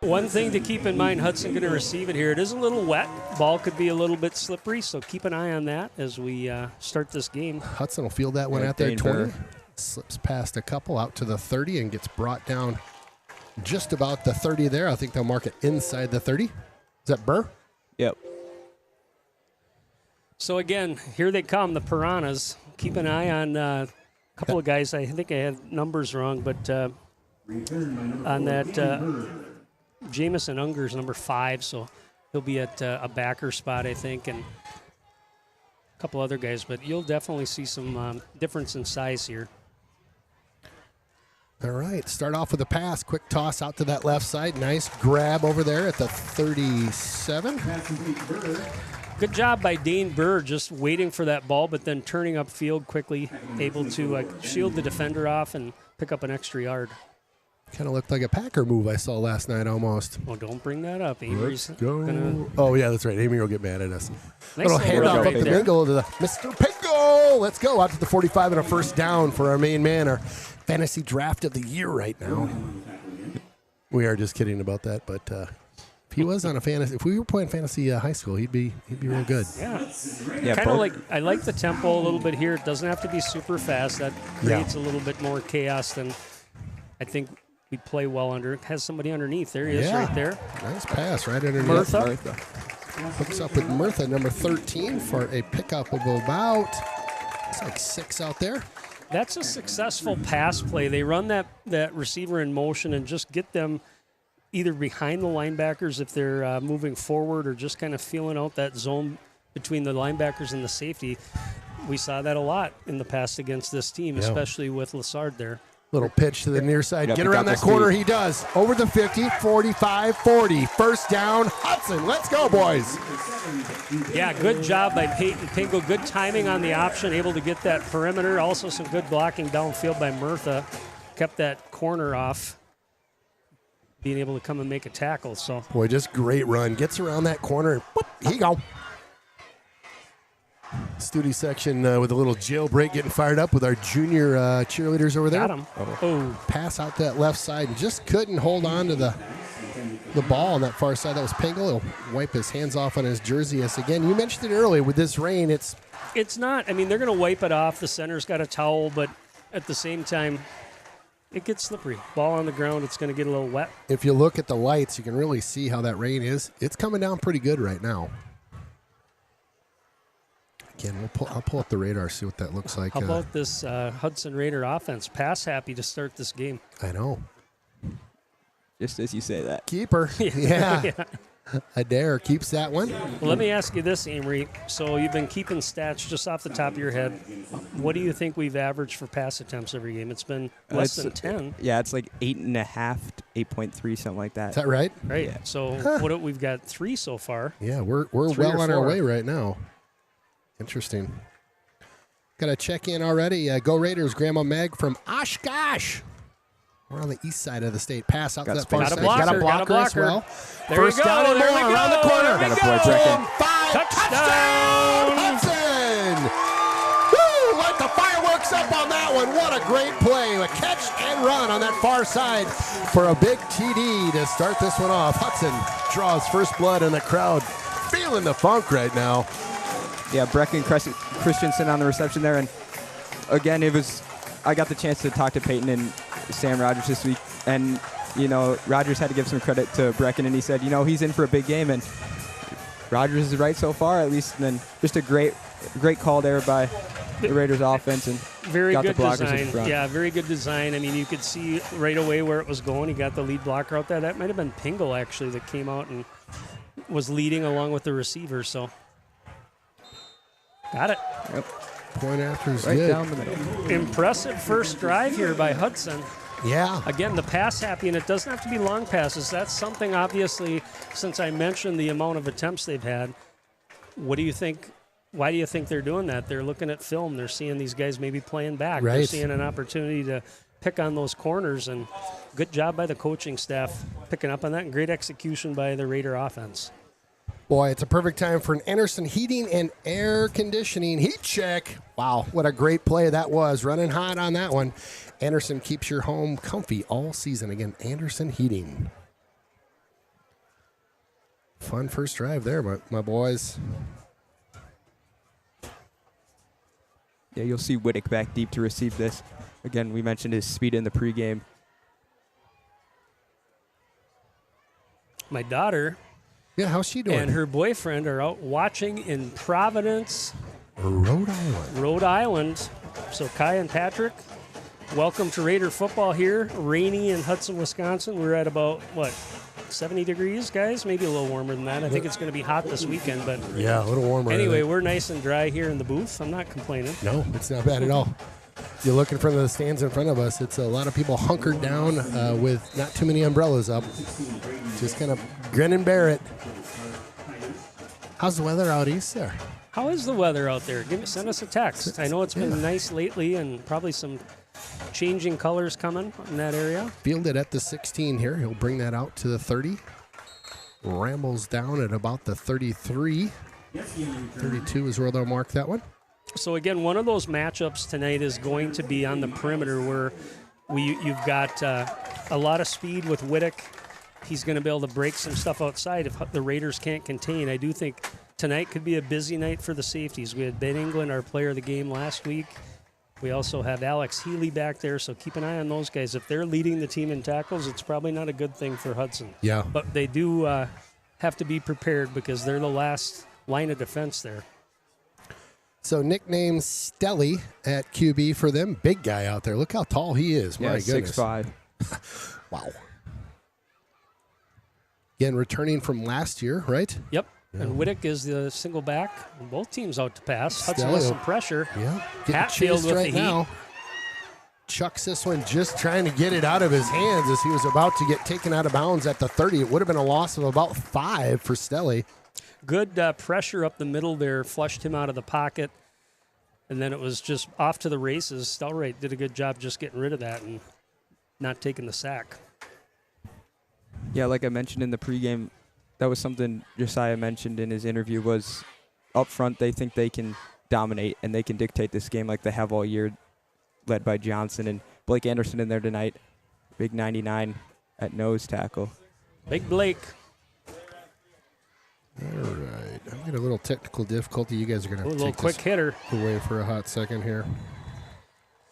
One thing to keep in mind, Hudson going to receive it here. It is a little wet. Ball could be a little bit slippery, so keep an eye on that as we start this game. Hudson will field that one out there, 20. Slips past a couple out to the 30 and gets brought down just about the 30 there. I think they'll mark it inside the 30. Is that Burr? Yep. So, again, here they come, the Piranhas. Keep an eye on a couple of guys. I think I had numbers wrong, but on that Jamison Unger's number 5, so he'll be at a backer spot, I think, and a couple other guys. But you'll definitely see some difference in size here. All right, start off with a pass. Quick toss out to that left side. Nice grab over there at the 37. Good job by Dane Burr, just waiting for that ball, but then turning upfield quickly, able to shield the defender off and pick up an extra yard. Kind of looked like a Packer move I saw last night almost. Oh, don't bring that up. Let's go. Oh, yeah, that's right. Amy will get mad at us. Nice little handoff up the middle to the Mr. Pingo. Let's go out to the 45 and a first down for our main man, our fantasy draft of the year right now. We are just kidding about that, but if he was on a fantasy, if we were playing fantasy high school, he'd be real good. Yeah, kind of like I like the tempo a little bit here. It doesn't have to be super fast. That creates a little bit more chaos than I think we play well under. It has somebody underneath. There he is, right there. Nice pass right underneath. Murtha. Hooks up with Murtha, number 13, for a pickup of about, it's like 6 out there. That's a successful pass play. They run that receiver in motion and just get them either behind the linebackers if they're moving forward or just kind of feeling out that zone between the linebackers and the safety. We saw that a lot in the past against this team, especially with Lassard there. Little pitch to the near side. Get around that corner. He does. Over the 50, 45, 40. First down, Hudson. Let's go, boys. Yeah, good job by Peyton Pingo. Good timing on the option, able to get that perimeter. Also some good blocking downfield by Murtha. Kept that corner off, being able to come and make a tackle. So, boy, just great run. Gets around that corner, and whoop, here you go. Studio section with a little jailbreak getting fired up with our junior cheerleaders over there. Got him. Oh. Pass out that left side and just couldn't hold on to the ball on that far side. That was Pingle. He'll wipe his hands off on his jersey. Yes, again, you mentioned it earlier. With this rain, it's not. I mean, they're going to wipe it off. The center's got a towel, but at the same time, it gets slippery. Ball on the ground, it's going to get a little wet. If you look at the lights, you can really see how that rain is. It's coming down pretty good right now. Again, I'll pull up the radar, see what that looks like. How about this Hudson Raider offense? Pass happy to start this game. I know. Just as you say that. Keeper. Yeah. Adair keeps that one. Well, let me ask you this, Amory. So you've been keeping stats just off the top of your head. What do you think we've averaged for pass attempts every game? It's been less than 10. Yeah, it's like 8.5, 8.3, something like that. Is that right? Right. Yeah. So we've got 3 so far. Yeah, we're well on our way right now. Interesting. Got to check in already. Go Raiders, Grandma Meg from Oshkosh. We're on the east side of the state. Pass out to that far side. Got a blocker as well. First down and more around the corner. Got a boy, Brecken. 5. Touchdown, Hudson! Woo! Light the fireworks up on that one. What a great play. A catch and run on that far side for a big TD to start this one off. Hudson draws first blood in the crowd. Feeling the funk right now. Yeah, Brecken Christensen on the reception there. And again, I got the chance to talk to Peyton and Sam Rogers this week. And, Rogers had to give some credit to Brecken. And he said, he's in for a big game. And Rogers is right so far, at least. And then just a great call there by the Raiders offense. And very got good the blockers design. in front. Yeah, very good design. I mean, you could see right away where it was going. He got the lead blocker out there. That might have been Pingle, actually, that came out and was leading along with the receiver. So. Got it. Yep. Point after is right good. Down the middle. Impressive first drive here by Hudson. Yeah. Again, the pass happy, and it doesn't have to be long passes. That's something, obviously, since I mentioned the amount of attempts they've had. What do you think? Why do you think they're doing that? They're looking at film. They're seeing these guys maybe playing back. Right. They're seeing an opportunity to pick on those corners, and good job by the coaching staff picking up on that, and great execution by the Raider offense. Boy, it's a perfect time for an Anderson Heating and Air Conditioning heat check. Wow, what a great play that was. Running hot on that one. Anderson keeps your home comfy all season. Again, Anderson Heating. fun first drive there, my boys. Yeah, you'll see Whittick back deep to receive this. Again, we mentioned his speed in the pregame. My daughter Yeah, how's she doing? and her boyfriend are out watching in Providence, Rhode Island. Rhode Island. So Kai and Patrick, welcome to Raider football here. Rainy in Hudson, Wisconsin. We're at about, 70 degrees, guys? Maybe a little warmer than that. I think it's going to be hot this weekend, but Yeah, a little warmer. anyway, we're nice and dry here in the booth. I'm not complaining. No, it's not bad at all. You look in front of the stands in front of us, it's a lot of people hunkered down with not too many umbrellas up. Just kind of grin and bear it. How's the weather out east there? How is the weather out there? Send us a text. I know it's been nice lately and probably some changing colors coming in that area. Fielded at the 16 here. He'll bring that out to the 30. Rambles down at about the 33. 32 is where they'll mark that one. So again, one of those matchups tonight is going to be on the perimeter where you've got a lot of speed with Whittick. He's going to be able to break some stuff outside if the Raiders can't contain. I do think tonight could be a busy night for the safeties. We had Ben England, our player of the game last week. We also have Alex Healy back there, so keep an eye on those guys. If they're leading the team in tackles, it's probably not a good thing for Hudson. Yeah. But they do have to be prepared because they're the last line of defense there. So nickname Stelly at QB for them. Big guy out there. Look how tall he is. Yeah, My goodness. 6'5". Wow. Again, returning from last year, right? Yep. Yeah. And Whittick is the single back. Both teams out to pass. Hudson Stelly. with some pressure. Yeah. Hatfield with right the now. heat. Chucks this one just trying to get it out of his hands as he was about to get taken out of bounds at the 30. It would have been a loss of about 5 for Stelly. Good pressure up the middle there, flushed him out of the pocket, and then it was just off to the races. Stelright did a good job just getting rid of that and not taking the sack. Yeah, like I mentioned in the pregame, that was something Josiah mentioned in his interview was up front they think they can dominate and they can dictate this game like they have all year, led by Johnson and Blake Anderson in there tonight. Big 99 at nose tackle. Big Blake. All right. I'm getting a little technical difficulty. You guys are going to have to little take quick this hitter. away for a hot second here.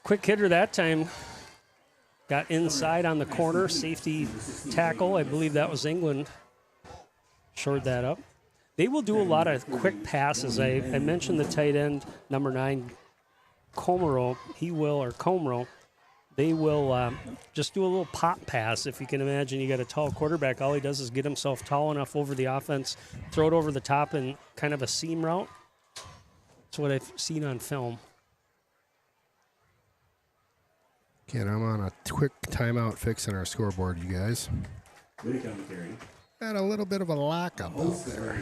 Quick hitter that time. Got inside on the corner. Safety tackle. I believe that was England. Shored that up. They will do a lot of quick passes. I mentioned the tight end, number 9, Comero. Comero. They will just do a little pop pass. If you can imagine, you got a tall quarterback. All he does is get himself tall enough over the offense, throw it over the top in kind of a seam route. That's what I've seen on film. Again, I'm on a quick timeout fixing our scoreboard, you guys. Got a little bit of a lockup out there.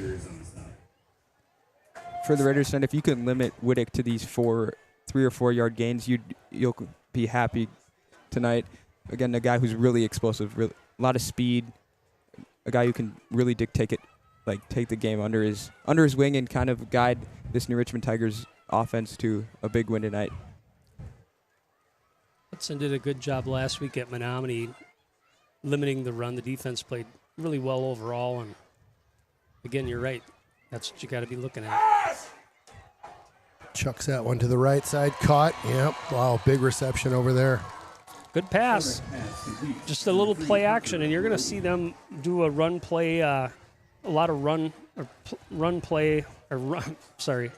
For the Raiders, and if you can limit Whittick to these 3 or 4 yard gains, you'll be happy tonight. Again, a guy who's really explosive, a lot of speed, a guy who can really dictate it, like take the game under his wing and kind of guide this New Richmond Tigers offense to a big win tonight. Hudson did a good job last week at Menominee, limiting the run. The defense played really well overall, and again, you're right. That's what you got to be looking at. Chucks that one to the right side. Caught. Yep. Wow, big reception over there. Good pass. Just a little play action, and you're going to see them do a run play, a lot of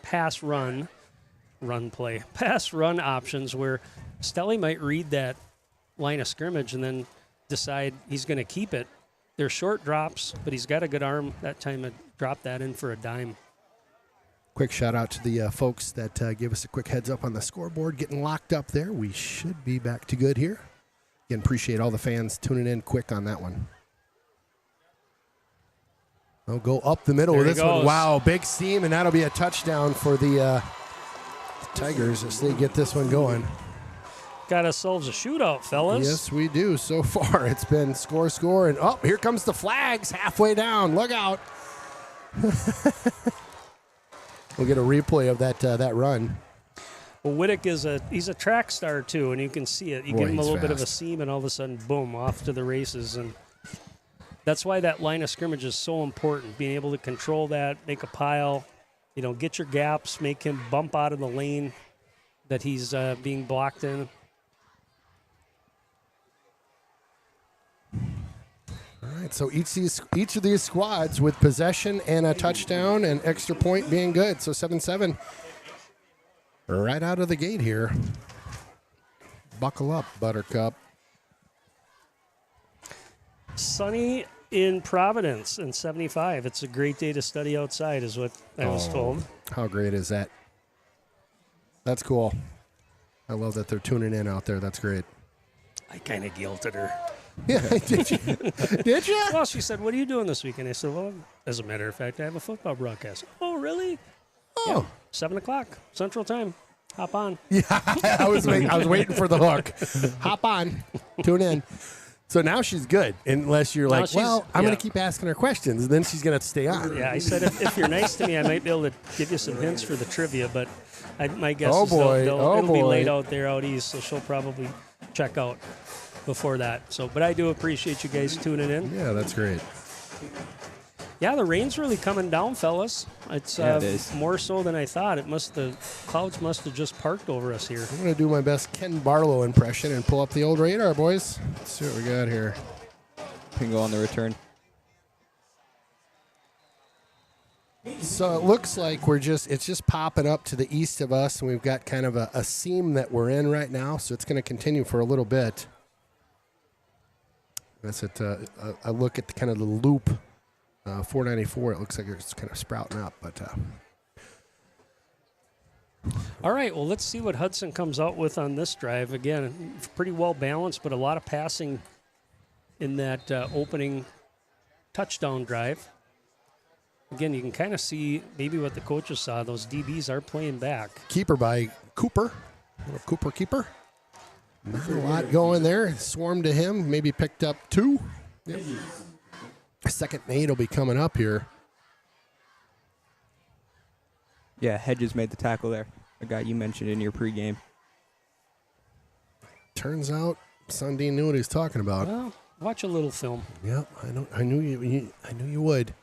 pass run options where Stelly might read that line of scrimmage and then decide he's going to keep it. They're short drops, but he's got a good arm that time to drop that in for a dime. Quick shout out to the folks that gave us a quick heads up on the scoreboard getting locked up there. We should be back to good here. Again, appreciate all the fans tuning in quick on that one. They'll go up the middle There with he this one. goes. Wow, big seam, and that'll be a touchdown for the Tigers as they get this one going. Got ourselves a shootout, fellas. Yes, we do. So far, it's been score, and here comes the flags halfway down. Look out. We'll get a replay of that run. Well, Whittick he's a track star too, and you can see it. You give him a he's little bit of a fast. seam, and all of a sudden, boom, off to the races. And That's why that line of scrimmage is so important, being able to control that, make a pile, get your gaps, make him bump out of the lane that he's being blocked in. All right, so each of these squads with possession and a touchdown and extra point being good. So 7-7 right out of the gate here. Buckle up, Buttercup. Sunny in Providence in 75. It's a great day to study outside is what I was told. How great is that? That's cool. I love that they're tuning in out there. That's great. I kind of guilted her. Yeah, did you? Did you? Well, she said, what are you doing this weekend? I said, well, as a matter of fact, I have a football broadcast. Oh, really? Oh. Yeah, 7 o'clock Central Time. Hop on. Yeah, I was waiting for the hook. Hop on. Tune in. So now she's good, unless you're like, well, I'm going to keep asking her questions, and then she's going to stay on. Yeah, I said if you're nice to me, I might be able to give you some hints for the trivia, but my guess is it'll be late out there out east, so she'll probably check out before that. So, but I do appreciate you guys tuning in. Yeah, that's great. Yeah, the rain's really coming down, fellas. It's it is. More so than I thought. The clouds must have just parked over us here. I'm going to do my best Ken Barlow impression and pull up the old radar, boys. Let's see what we got here. Pingo on the return. So it looks like it's just popping up to the east of us, and we've got kind of a seam that we're in right now, so it's going to continue for a little bit. That's a look at the kind of the loop. 494, it looks like it's kind of sprouting up, but all right, well, let's see what Hudson comes out with on this drive. Again, pretty well balanced, but a lot of passing in that opening touchdown drive. Again, you can kind of see maybe what the coaches saw. Those DBs are playing back. Keeper by Cooper. Cooper keeper. Not a lot going there. Swarmed to him, maybe picked up 2. Yep. Second and 8 will be coming up here. Yeah, Hedges made the tackle there. The guy you mentioned in your pregame. Turns out Sundin knew what he was talking about. Well, watch a little film. Yeah, I knew you would.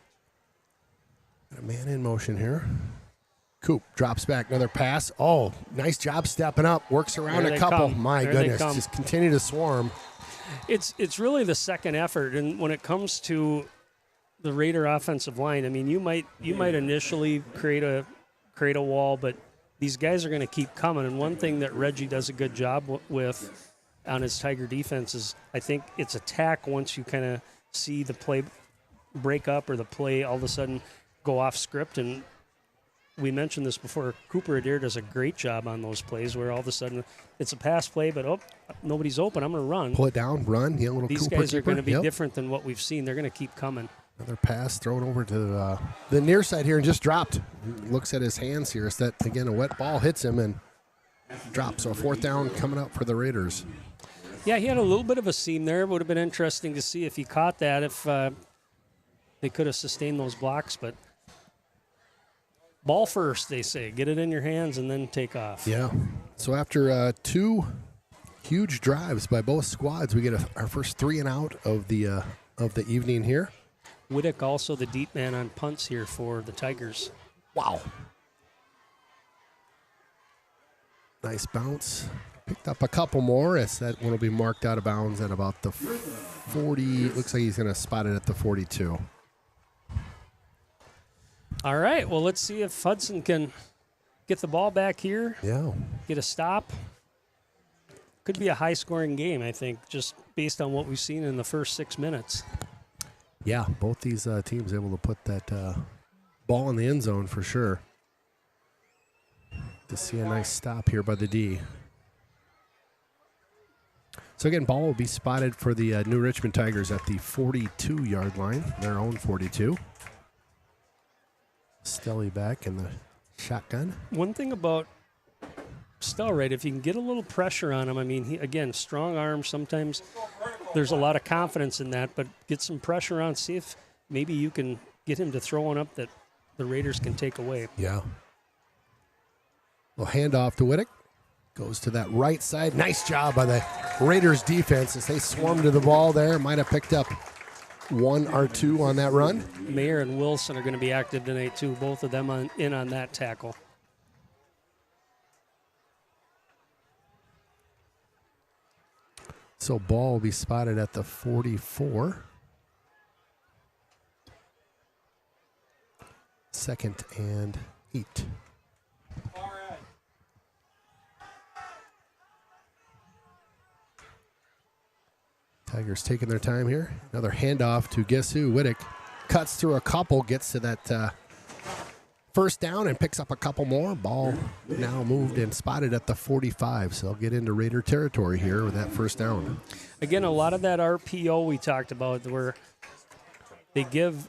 Got a man in motion here. Coop drops back, another pass. Oh, nice job stepping up. Works around a couple. My goodness, just continue to swarm. It's really the second effort, and when it comes to the Raider offensive line, I mean, you might initially create a wall, but these guys are going to keep coming. And one thing that Reggie does a good job with on his Tiger defense is, I think it's attack once you kind of see the play break up or the play all of a sudden go off script. And we mentioned this before. Cooper Adair does a great job on those plays where all of a sudden it's a pass play, but nobody's open. I'm going to run. Pull it down, run. Yeah, little These Cooper guys are going to be Yep. different than what we've seen. They're going to keep coming. Another pass thrown over to the near side here and just dropped. Looks at his hands here. It's that, again, a wet ball hits him and drops. So a fourth down coming up for the Raiders. Yeah, he had a little bit of a seam there. It would have been interesting to see if he caught that, if they could have sustained those blocks. But ball first, they say. Get it in your hands and then take off. Yeah. So after 2 huge drives by both squads, we get our first 3 and out of the evening here. Whittick also the deep man on punts here for the Tigers. Wow. Nice bounce. Picked up a couple more as that one will be marked out of bounds at about the 40. Looks like he's going to spot it at the 42. All right, well, let's see if Hudson can get the ball back here. Yeah. Get a stop. Could be a high-scoring game, I think, just based on what we've seen in the first 6 minutes. Yeah, both these teams able to put that ball in the end zone for sure. To see a nice stop here by the D. So again, ball will be spotted for the New Richmond Tigers at the 42-yard line, their own 42. Stelly back in the shotgun. One thing about Stelrite, if you can get a little pressure on him, I mean, again, strong arm, sometimes there's a lot of confidence in that, but get some pressure on, see if maybe you can get him to throw one up that the Raiders can take away. Yeah. Well, handoff to Whittick. Goes to that right side. Nice job by the Raiders defense as they swarmed to the ball there. Might have picked up 1 or 2 on that run. Mayer and Wilson are going to be active tonight, too. Both of them in on that tackle. So ball will be spotted at the 44. Second and 8. Tigers taking their time here. Another handoff to guess who? Wittick cuts through a couple, gets to that first down and picks up a couple more. Ball now moved and spotted at the 45, so they'll get into Raider territory here with that first down. Again, a lot of that RPO we talked about where they give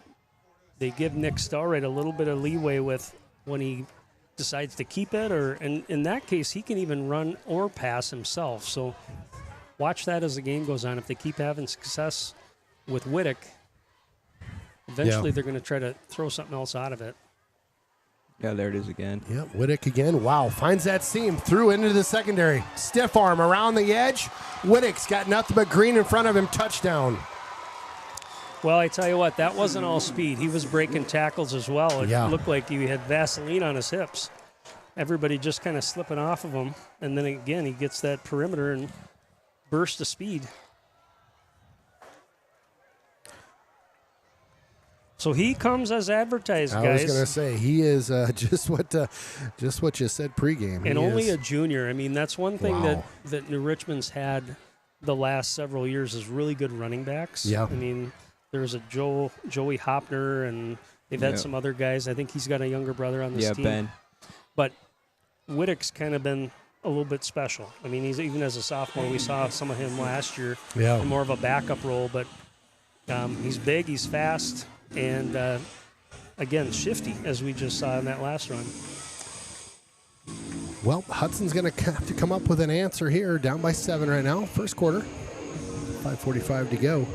Nick Stalright a little bit of leeway with when he decides to keep it, and in that case, he can even run or pass himself. So watch that as the game goes on. If they keep having success with Wittick, eventually they're going to try to throw something else out of it. Yeah, there it is again. Yep, Wittick again. Wow, finds that seam, through into the secondary. Stiff arm around the edge. Wittick's got nothing but green in front of him. Touchdown. Well, I tell you what, that wasn't all speed. He was breaking tackles as well. It looked like he had Vaseline on his hips. Everybody just kind of slipping off of him. And then again, he gets that perimeter and burst of speed. So he comes as advertised, guys. I was going to say, he is just what you said pregame. And only a junior. I mean, that's one thing that New Richmond's had the last several years is really good running backs. Yeah. I mean, there's a Joey Hopner, and they've had some other guys. I think he's got a younger brother on this team. Ben. But Wittick's kind of been a little bit special. I mean, he's even as a sophomore, we saw some of him last year in more of a backup role. But he's big, he's fast, and again, shifty, as we just saw in that last run. Well, Hudson's going to have to come up with an answer here. Down by 7 right now, first quarter. 5:45 to go.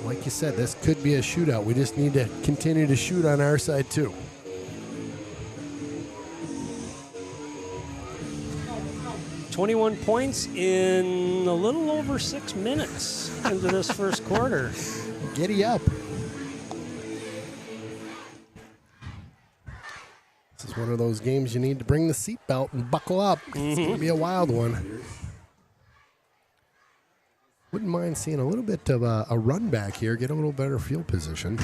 Like you said, this could be a shootout. We just need to continue to shoot on our side, too. $21 points in a little over 6 minutes into this first quarter. Giddy up. This is one of those games you need to bring the seatbelt and buckle up. It's going to be a wild one. Wouldn't mind seeing a little bit of a run back here, get a little better field position.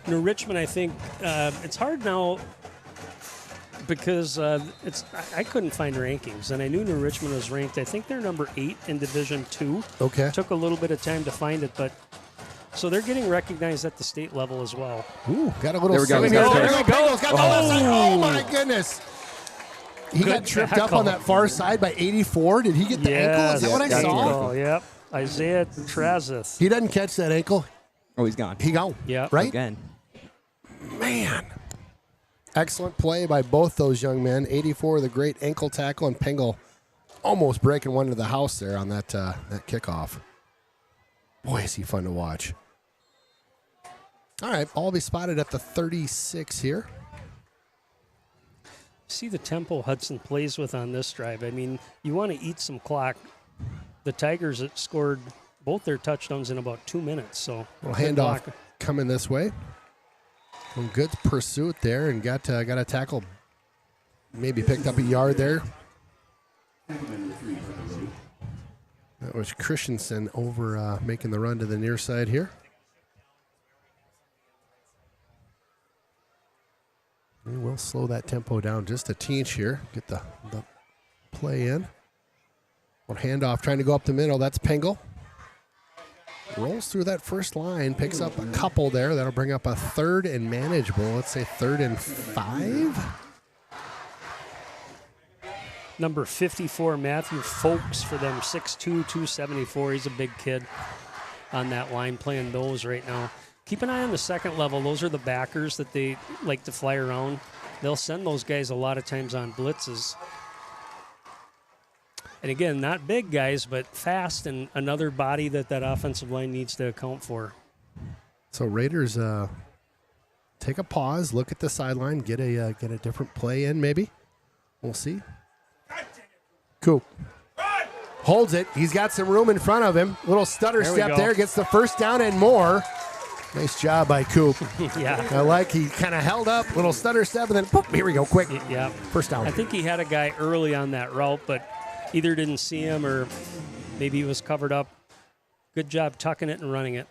New Richmond, I think it's hard now because I couldn't find rankings, and I knew New Richmond was ranked. I think they're number 8 in Division II. Okay. Took a little bit of time to find it, but so they're getting recognized at the state level as well. Ooh, got a little. There we go. There we go. Oh my goodness. He got tripped up on that far side by 84. Did he get the ankle? Is that what I saw? Yep. Isaiah Trazeth. He doesn't catch that ankle. Oh, he's gone. He gone. Yeah. Right? Again. Man. Excellent play by both those young men. 84, the great ankle tackle, and Pengel almost breaking one to the house there on that kickoff. Boy, is he fun to watch. All right, ball will be spotted at the 36 here. See the tempo Hudson plays with on this drive. I mean, you want to eat some clock. The Tigers had scored both their touchdowns in about 2 minutes. So little handoff coming this way. Some good pursuit there, and got a tackle. Maybe picked up a yard there. That was Christensen over making the run to the near side here. We will slow that tempo down just a teeny here. Get the play in. One handoff trying to go up the middle. That's Pengel. Rolls through that first line, picks up a couple there. That'll bring up a 3rd and manageable. Let's say 3rd and 5. Number 54, Matthew Folks for them, 6'2", 274. He's a big kid on that line playing those right now. Keep an eye on the second level. Those are the backers that they like to fly around. They'll send those guys a lot of times on blitzes. And again, not big guys, but fast and another body that offensive line needs to account for. So Raiders take a pause, look at the sideline, get a different play in maybe. We'll see. Coop holds it. He's got some room in front of him. Little stutter step there. Gets the first down and more. Nice job by Coop. Yeah. I like he kind of held up, little stutter step, and then boop, here we go, quick. Yeah. First down. I think he had a guy early on that route, but either didn't see him or maybe he was covered up. Good job tucking it and running it.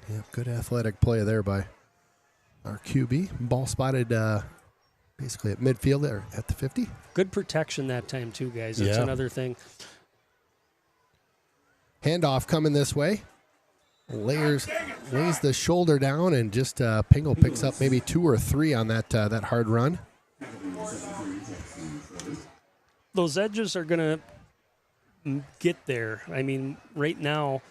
Yeah, good athletic play there by our QB. Ball spotted basically at midfield there at the 50. Good protection that time too, guys. That's another thing. Handoff coming this way. Lays the shoulder down, and just Pingle picks up maybe 2 or 3 on that hard run. Those edges are going to get there. I mean, right now,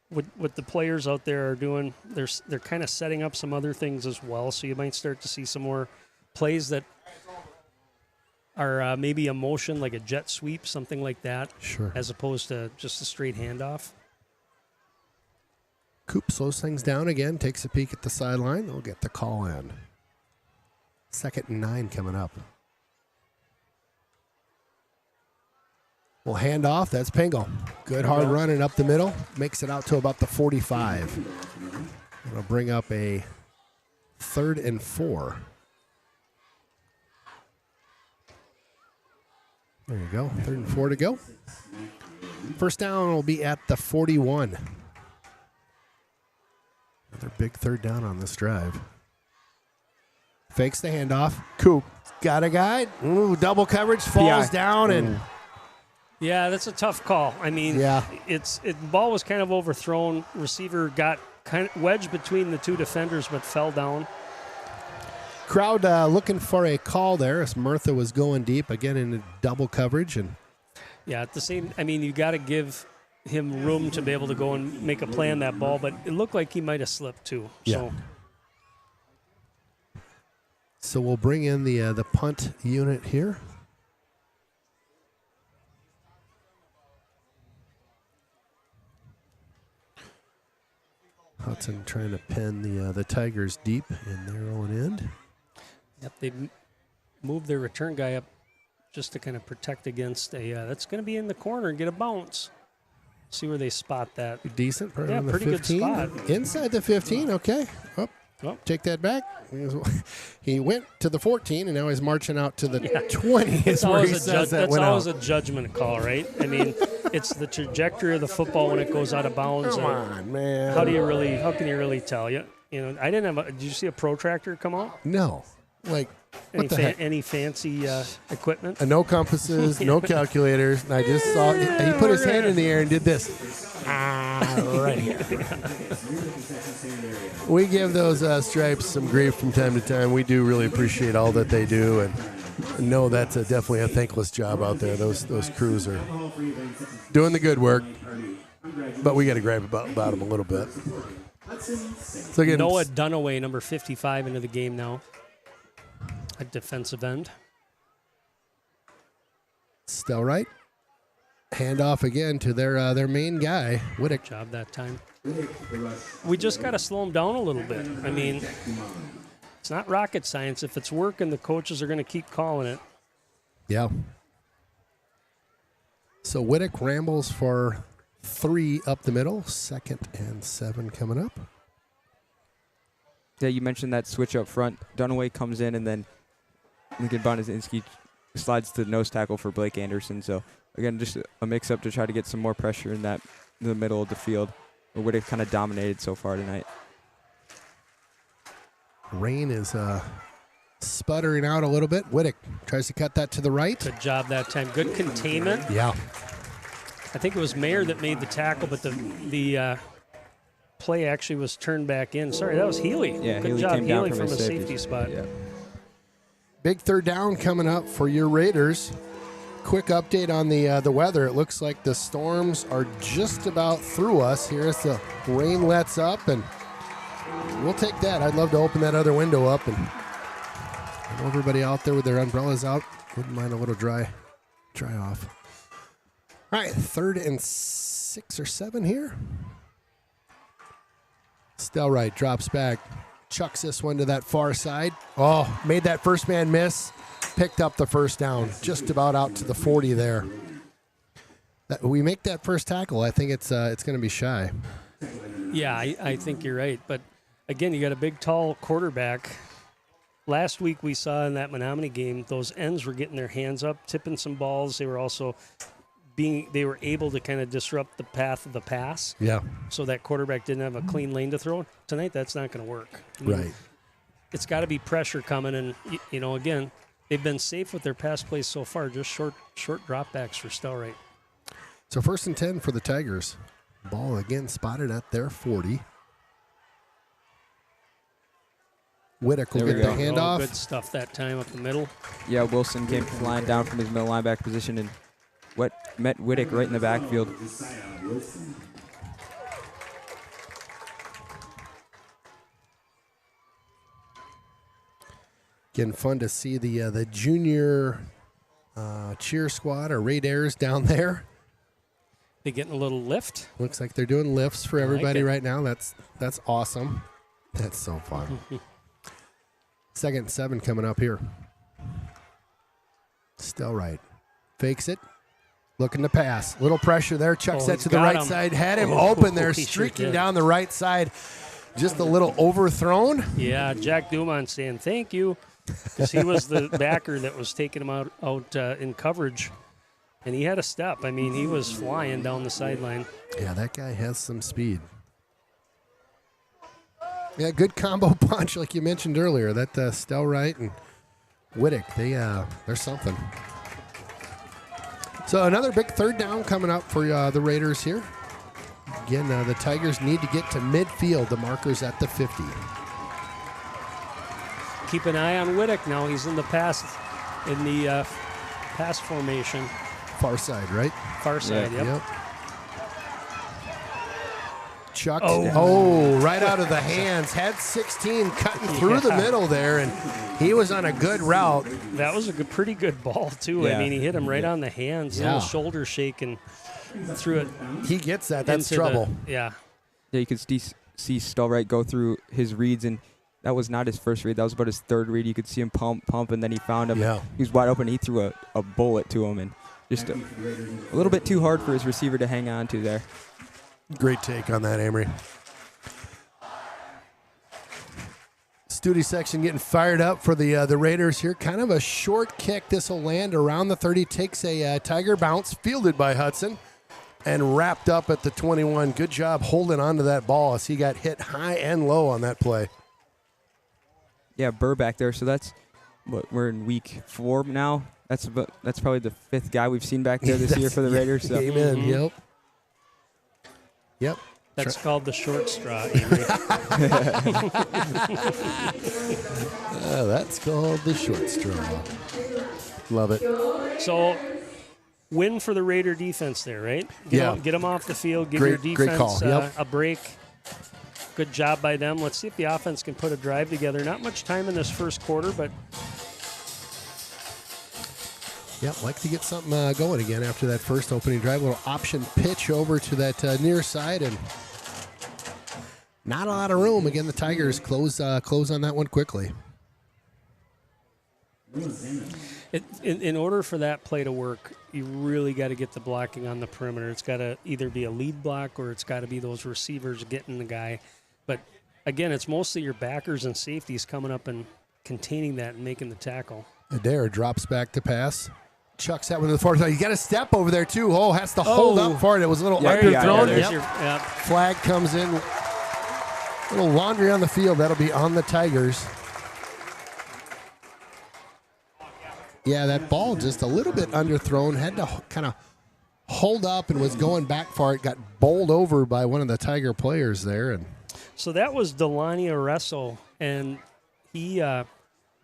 what the players out there are doing, they're kind of setting up some other things as well. So you might start to see some more plays that are maybe a motion, like a jet sweep, something like that. Sure. As opposed to just a straight handoff. Coop slows things down again, takes a peek at the sideline. They'll get the call in. 2nd and 9 coming up. We'll hand off. That's Pingle. Good hard running up the middle. Makes it out to about the 45. It'll bring up a 3rd and 4. There you go. 3rd and 4 to go. First down will be at the 41. Another big 3rd down on this drive. Fakes the handoff. Coop got a guy. Ooh, double coverage, falls down, and yeah, that's a tough call. I mean, the ball was kind of overthrown. Receiver got kind of wedged between the 2 defenders, but fell down. Crowd looking for a call there as Murtha was going deep again in double coverage, and yeah, at the same. I mean, you got to give him room to be able to go and make a play on that ball, but it looked like he might have slipped too. Yeah. So we'll bring in the punt unit here. Hudson trying to pin the Tigers deep in their own end. Yep, they moved their return guy up just to kind of protect against a that's going to be in the corner and get a bounce. See where they spot that. Decent. Yeah, on the pretty 15. good spot. Inside the 15, okay. Take that back. He went to the 14, and now he's marching out to the 20. That's always a judgment call, right? I mean, it's the trajectory of the football when it goes out of bounds. Come on, man. How can you really tell? You know, I didn't have did you see a protractor come out? No. Like, any fancy equipment? No compasses, no calculators. And I just saw he put his hand in the air and did this. Right. We give those stripes some grief from time to time. We do really appreciate all that they do, and know that's definitely a thankless job out there. Those crews are doing the good work, but we got to gripe about them a little bit. So again, Noah Dunaway, number 55, into the game now. A defensive end. Still right. Handoff again to their main guy, Whittick. Job that time. We just got to slow him down a little bit. I mean, it's not rocket science. If it's working, the coaches are going to keep calling it. Yeah. So Whittick rambles for 3 up the middle. 2nd and 7 coming up. Yeah, you mentioned that switch up front. Dunaway comes in, and then Lincoln Bonazinski slides to nose tackle for Blake Anderson. So, again, just a mix-up to try to get some more pressure in the middle of the field. Whittick kind of dominated so far tonight. Rain is sputtering out a little bit. Whittick tries to cut that to the right. Good job that time. Good containment. Yeah. I think it was Mayer that made the tackle, but the play actually was turned back in. Sorry, that was Healy. Yeah, good Healy job, came down Healy, from from a his safety spot. Yeah. Big 3rd down coming up for your Raiders. Quick update on the weather. It looks like the storms are just about through us here as the rain lets up, and we'll take that. I'd love to open that other window up, and I know everybody out there with their umbrellas out wouldn't mind a little dry off. All right, 3rd and 6 or 7 here. Stelright drops back, chucks this one to that far side. Oh, made that first man miss. picked up the first down, just about out to the 40 there. We make that first tackle, I think it's going to be shy. Yeah, I think you're right. But, again, you got a big, tall quarterback. Last week we saw in that Menominee game, those ends were getting their hands up, tipping some balls. They were also they were able to kind of disrupt the path of the pass. Yeah. So that quarterback didn't have a clean lane to throw. Tonight, that's not going to work. I mean, Right. It's got to be pressure coming. And, again, they've been safe with their pass plays so far, just short dropbacks for Stelrite. So 1st and 10 for the Tigers. Ball again spotted at their 40. Whittick will get the handoff. Good stuff that time up the middle. Yeah, Wilson came flying down from his middle linebacker position and met Whittick right in the backfield. Again, fun to see the junior cheer squad or Raiders down there. They getting a little lift. Looks like they're doing lifts for everybody it. right now. That's awesome. That's so fun. 2nd and 7 coming up here. Stelrite fakes it. Looking to pass. Little pressure there. Chucks that to the right side. Had him open there, streaking down the right side. Just a little overthrown. Yeah, Jack Dumont saying thank you, because he was the backer that was taking him out in coverage. And he had a step. I mean, he was flying down the sideline. Yeah, that guy has some speed. Yeah, good combo punch like you mentioned earlier. That Stelrite and Whittick, they're something. So another big 3rd down coming up for the Raiders here. Again, the Tigers need to get to midfield. The marker's at the 50. Keep an eye on Whittick now. He's in the pass formation. Far side, right? Far side, yep. Chucked. Right out of the hands. Had 16 cutting through the middle there, and he was on a good route. That was a pretty good ball, too. Yeah. I mean, he hit him right on the hands, little shoulder shake, and threw it. He gets that. That's into trouble. Yeah, Yeah, you could see Stelrite go through his reads, and that was not his first read. That was about his 3rd read. You could see him pump, and then he found him. Yeah. He was wide open. He threw a bullet to him, and just a little bit too hard for his receiver to hang on to there. Great take on that, Amory. Studi section getting fired up for the Raiders here. Kind of a short kick. This will land around the 30. Takes a Tiger bounce, fielded by Hudson, and wrapped up at the 21. Good job holding on to that ball as he got hit high and low on that play. Yeah, Burr back there. So that's what we're in week 4 now. That's probably the 5th guy we've seen back there this year for the Raiders. So. Amen. Yep. that's called the short straw, Amory. That's called the short straw. Love it. So, win for the Raider defense there, right? Get them off the field. Give your defense call. Yep. a break. Good job by them. Let's see if the offense can put a drive together. Not much time in this first quarter, but Like to get something going again after that first opening drive. A little option pitch over to that near side, and not a lot of room. Again, the Tigers close on that one quickly. in order for that play to work, you really got to get the blocking on the perimeter. It's got to either be a lead block or it's got to be those receivers getting the guy. But, again, it's mostly your backers and safeties coming up and containing that and making the tackle. Adair drops back to pass. Chucks that one to the far side. You got a step over there, too. Has to hold up for it. It was a little underthrown. Flag comes in. A little laundry on the field. That'll be on the Tigers. Yeah, that ball just a little bit underthrown. Had to kind of hold up and was going back for it. Got bowled over by one of the Tiger players there. And so that was Delani Arreso, and he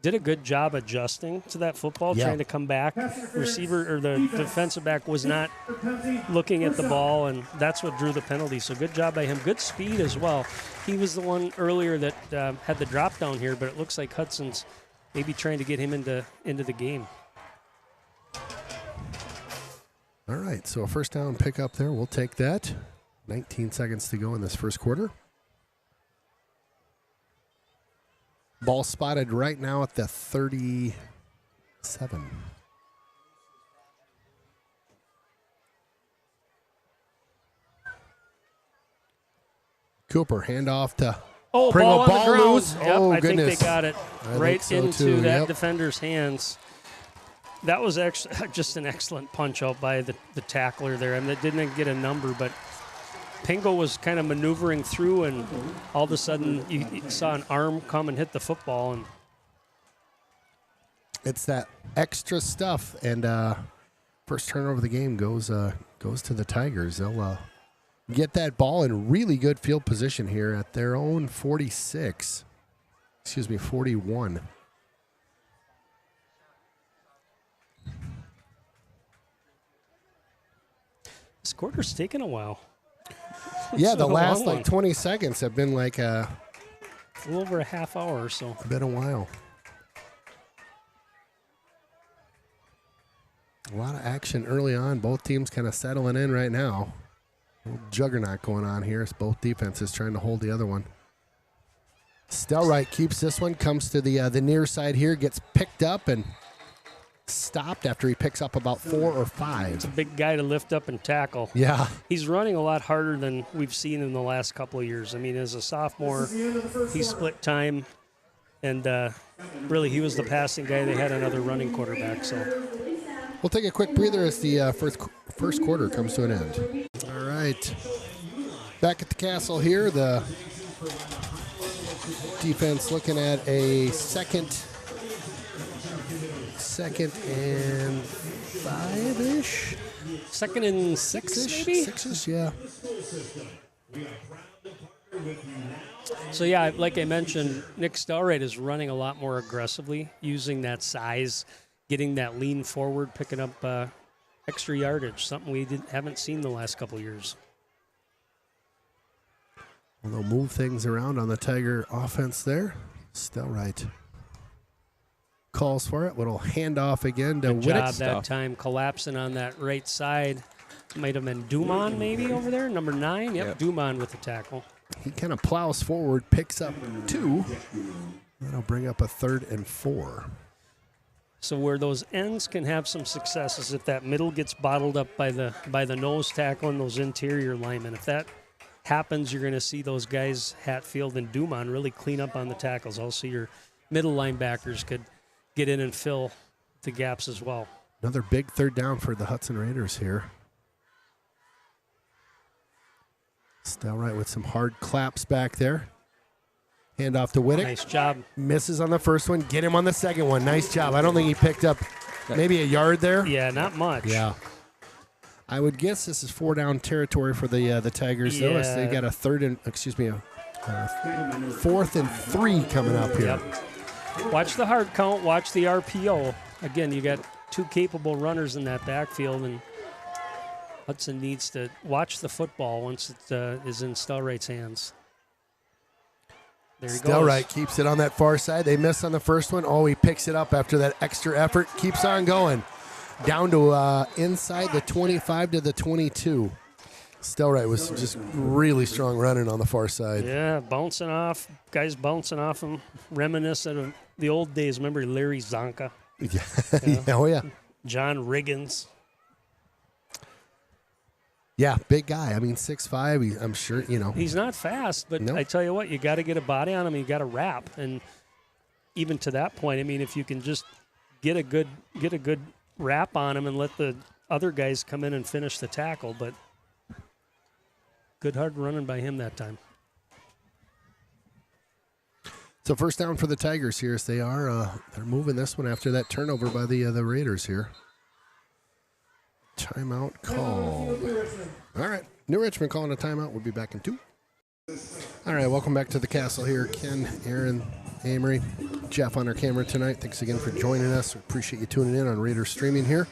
did a good job adjusting to that football, trying to come back. Receiver or the defensive back was not looking at the ball, and that's what drew the penalty. So good job by him. Good speed as well. He was the one earlier that had the drop down here, but it looks like Hudson's maybe trying to get him into the game. all right, so a first down pickup there. We'll take that. 19 seconds to go in this first quarter. Ball spotted right now at the 37. 7. Cooper, handoff to bring ball a on ball the ground. loose. Yep, Oh, I goodness. think they got it I right think so, into too. that Yep. defender's hands. That was actually just an excellent punch out by the tackler there. I mean, it didn't get a number, but Pingo was kind of maneuvering through, and all of a sudden you saw an arm come and hit the football. And It's that extra stuff, and first turnover of the game goes to the Tigers. They'll get that ball in really good field position here at their own 46. 41. this quarter's taken a while. Yeah, It's the a last long one. 20 seconds have been like A little over a half hour or so. been a while. A lot of action early on. Both teams kind of settling in right now. A little juggernaut going on here. It's both defenses trying to hold the other one. Stelright keeps this one, comes to the near side here, gets picked up and stopped after he picks up about 4 or 5. Big guy to lift up and tackle. Yeah. He's running a lot harder than we've seen in the last couple of years. I mean, as a sophomore, he split time, and really he was the passing guy. They had another running quarterback. So We'll take a quick breather as the first quarter comes to an end. All right. Back at the Castle here, the defense looking at a second and 5-ish. second and 6-ish, maybe? 6-ish, yeah. So, yeah, like I mentioned, Nick Stelright is running a lot more aggressively, using that size, getting that lean forward, picking up extra yardage, something we haven't seen the last couple of years. Well, they'll move things around on the Tiger offense there. Stelright calls for it. Little handoff again to Good job Whittick. that time, collapsing on that right side. Might have been Dumont maybe over there, number 9. Yep. Dumont with the tackle. He kind of plows forward, picks up 2. That'll bring up a 3rd and 4. So where those ends can have some success is if that middle gets bottled up by the nose tackle and those interior linemen. If that happens, you're going to see those guys, Hatfield and Dumont, really clean up on the tackles. Also, your middle linebackers could get in and fill the gaps as well. Another big 3rd down for the Hudson Raiders here. Stelright with some hard claps back there. Hand off to Whittick. Nice job. Misses on the first one. Get him on the second one. Nice job. I don't think he picked up maybe a yard there. Yeah, not much. Yeah. I would guess this is 4-down territory for the Tigers, though. As they got a 4th and 3 coming up here. Yep. Watch the hard count. Watch the RPO. Again, you got 2 capable runners in that backfield, and Hudson needs to watch the football once it is in Stelright's hands. There he Stelright goes. keeps it on that far side. They miss on the first one. Oh, he picks it up after that extra effort. Keeps on going. Down to inside the 25 to the 22. Stelright was just really strong running on the far side. Yeah, bouncing off. Guys bouncing off him. Reminiscent of the old days. Remember Larry Zonka? Yeah. Yeah. Oh, yeah. John Riggins. Yeah, big guy. I mean, 6'5", I'm sure, He's not fast, but Nope. I tell you what, you got to get a body on him. You got to wrap, and even to that point, I mean, if you can just get a good wrap on him and let the other guys come in and finish the tackle, but good hard running by him that time. So first down for the Tigers here as they're moving this one after that turnover by the Raiders here. Timeout called. All right, New Richmond calling a timeout. We'll be back in 2. All right, welcome back to the Castle here. Ken, Aaron, Amory, Jeff on our camera tonight. Thanks again for joining us. We appreciate you tuning in on Raiders streaming here.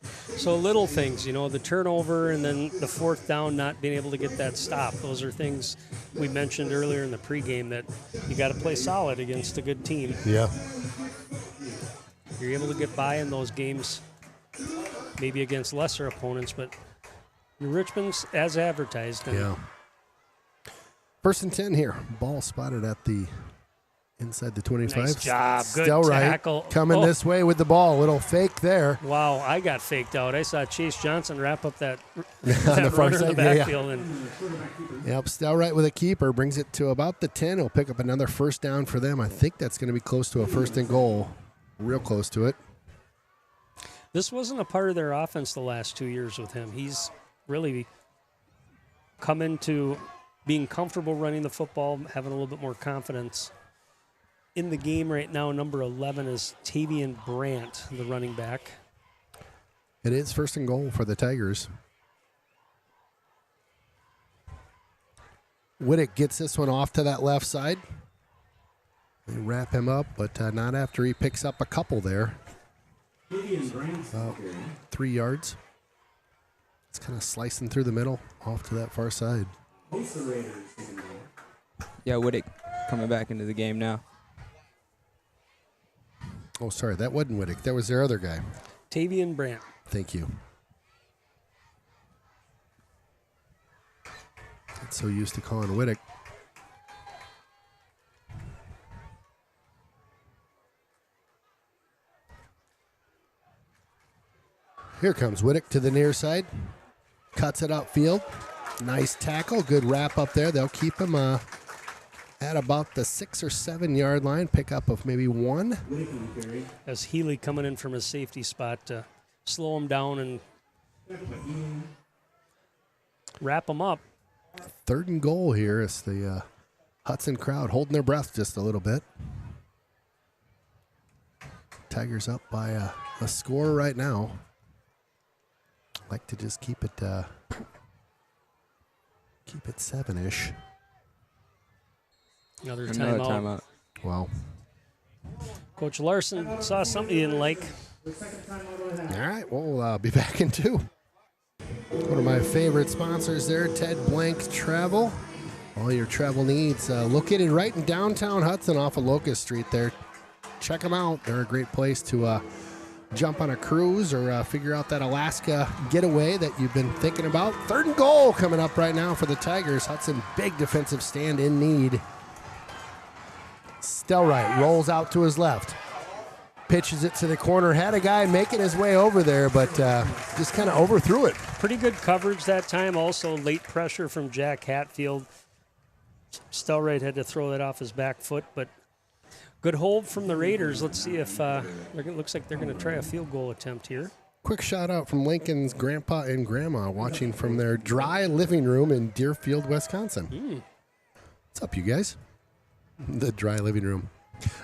So little things, the turnover and then the 4th down, not being able to get that stop. Those are things we mentioned earlier in the pregame that you got to play solid against a good team. Yeah. You're able to get by in those games, maybe against lesser opponents, but Richmond's as advertised. Yeah. First and 10 here. Ball spotted at the Inside the 25. Nice job. Good Stelright tackle. coming this way with the ball. Little fake there. Wow, I got faked out. I saw Chase Johnson wrap up that, On that the far runner in the side, yeah, backfield. And Yep, Stelright with a keeper brings it to about the 10. He'll pick up another first down for them. I think that's going to be close to a first and goal. Real close to it. this wasn't a part of their offense the last 2 years with him. He's really come into being comfortable running the football, having a little bit more confidence. In the game right now, number 11 is Tavian Brandt, the running back. It is first and goal for the Tigers. Whittick gets this one off to that left side. They wrap him up, but not after he picks up a couple there. 3 yards. It's kind of slicing through the middle, off to that far side. Yeah, Whittick coming back into the game now. Oh, sorry, that wasn't Whittick. That was their other guy. Tavian Brandt. Thank you. Get so used to calling Whittick. Here comes Whittick to the near side. Cuts it upfield. Nice tackle. Good wrap up there. They'll keep him at about the 6 or 7 yard line. Pickup of maybe 1. As Healy coming in from his safety spot to slow him down and wrap him up. Third and goal here as the Hudson crowd holding their breath just a little bit. Tigers up by a score right now. Like to just keep it 7-ish. Another Another timeout. timeout. Wow. Coach Larson saw something he didn't like. All right, we'll be back in 2. One of my favorite sponsors there, Ted Blank Travel. All your travel needs. Located right in downtown Hudson off of Locust Street there. Check them out. They're a great place to jump on a cruise or figure out that Alaska getaway that you've been thinking about. Third and goal coming up right now for the Tigers. Hudson, big defensive stand in need. Stelright rolls out to his left. Pitches it to the corner. Had a guy making his way over there, but just kind of overthrew it. Pretty good coverage that time. Also late pressure from Jack Hatfield. Stelright had to throw that off his back foot, but good hold from the Raiders. Let's see if looks like they're going to try a field goal attempt here. Quick shout out from Lincoln's grandpa and grandma watching from their dry living room in Deerfield, Wisconsin. What's up, you guys? The dry living room.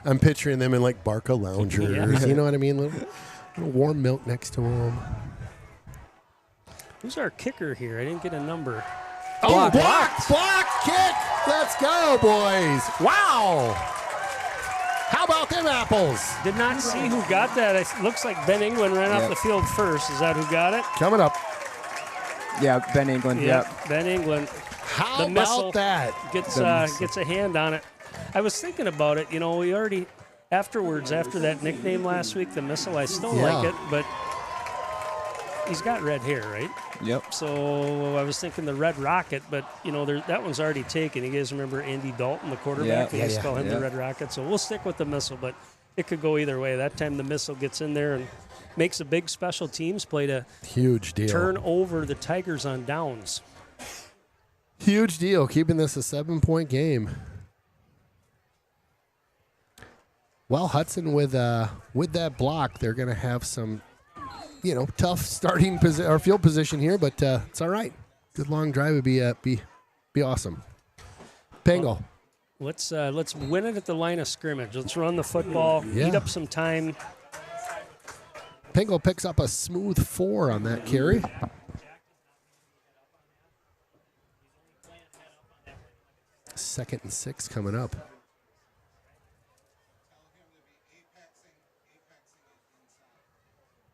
I'm picturing them in like Barca loungers. Yeah. You know what I mean? Little warm milk next to them. Who's our kicker here? I didn't get a number. Oh, block kick. Let's go, boys. Wow. How about them apples? Did not see who got that. It looks like Ben England ran off the field first. Is that who got it? Coming up. Yeah, Ben England. Yep. Ben England. How The missile about that? Gets a hand on it. I was thinking about it. You know, we already, afterwards, after that nickname last week, the missile, I still like it, but he's got red hair, right? Yep. So I was thinking the Red Rocket, but, you know, that one's already taken. You guys remember Andy Dalton, the quarterback? Yeah. We used to call him the Red Rocket. So we'll stick with the missile, but it could go either way. That time the missile gets in there and makes a big special teams play to Huge deal. turn over the Tigers on downs. Huge deal. Keeping this a 7-point game. Well, Hudson with that block, they're going to have some, tough starting or field position here, but it's all right. Good long drive would be awesome. Pangle. Let's win it at the line of scrimmage. Let's run the football, eat up some time. Pangle picks up a smooth 4 on that carry. Second and 6 coming up.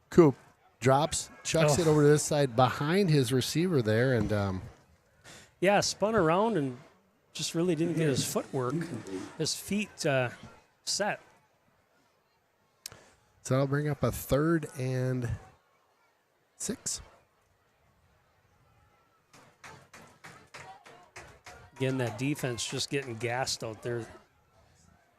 Coop drops, chucks it over to this side behind his receiver there, and spun around and just really didn't get his footwork, his feet set. So that'll bring up a 3rd and 6. Again, that defense just getting gassed out there.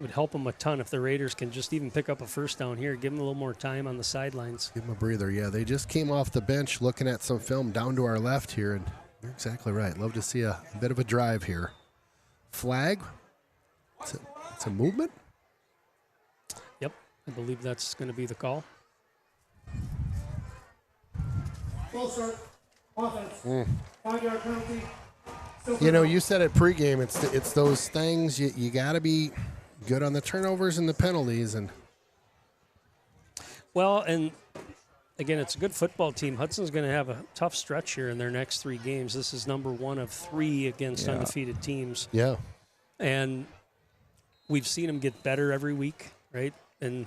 would help them a ton if the Raiders can just even pick up a first down here. Give them a little more time on the sidelines. Give them a breather. Yeah, they just came off the bench looking at some film down to our left here, and you're exactly right. Love to see a bit of a drive here. Flag. It's a movement. Yep, I believe that's going to be the call. Full start. Offense. 5-yard penalty. You know, you said it pregame. It's those things you got to be good on the turnovers and the penalties. And Well, and again, it's a good football team. Hudson's going to have a tough stretch here in their next 3 games. This is number 1 of 3 against undefeated teams. yeah, And we've seen them get better every week, right? And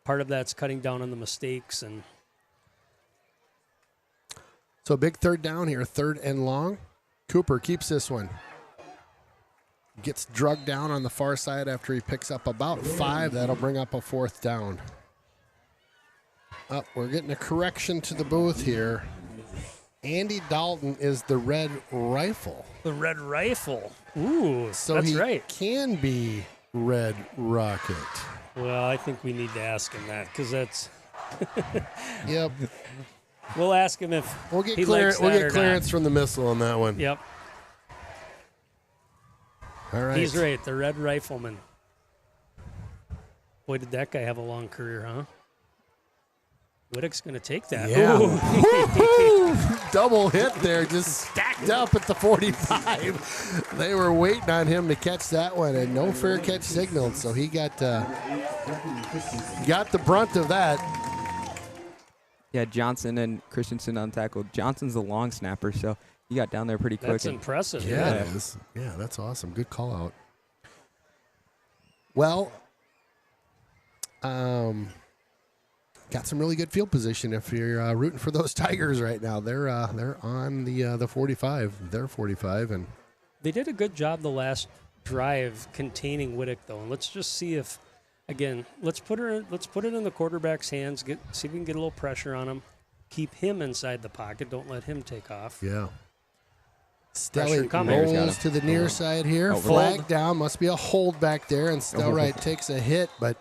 part of that's cutting down on the mistakes. And so a big third down here, 3rd and long. Cooper keeps this one. Gets drugged down on the far side after he picks up about 5. That'll bring up a 4th down. We're getting a correction to the booth here. Andy Dalton is the Red Rifle. the Red Rifle. Ooh, So that's he right. can be Red Rocket. Well, I think we need to ask him that because that's. Yep. We'll ask him if We'll get he clearance. likes We'll that get or clearance from the missile on that one. Not. Yep, All right. he's right. The Red Rifleman. Boy, did that guy have a long career, huh? Whittick's going to take that. Yeah. Ooh. Double hit there, just stacked up at the 45. They were waiting on him to catch that one, and no fair catch signaled, so he got the brunt of that. Yeah, Johnson and Christensen untackled. Johnson's the long snapper, so he got down there pretty quick. That's and impressive. Yeah, it is. Yeah, that's awesome. Good call out. Well, got some really good field position if you're rooting for those Tigers right now. They're on the 45. They're 45, and They did a good job the last drive containing Whittick, though. And let's just see if, again, let's put it in the quarterback's hands. See if we can get a little pressure on him. Keep him inside the pocket. Don't let him take off. yeah. Pressure Stelly coming. rolls to the near side here. Flag down. Must be a hold back there. And Stellright takes a hit, but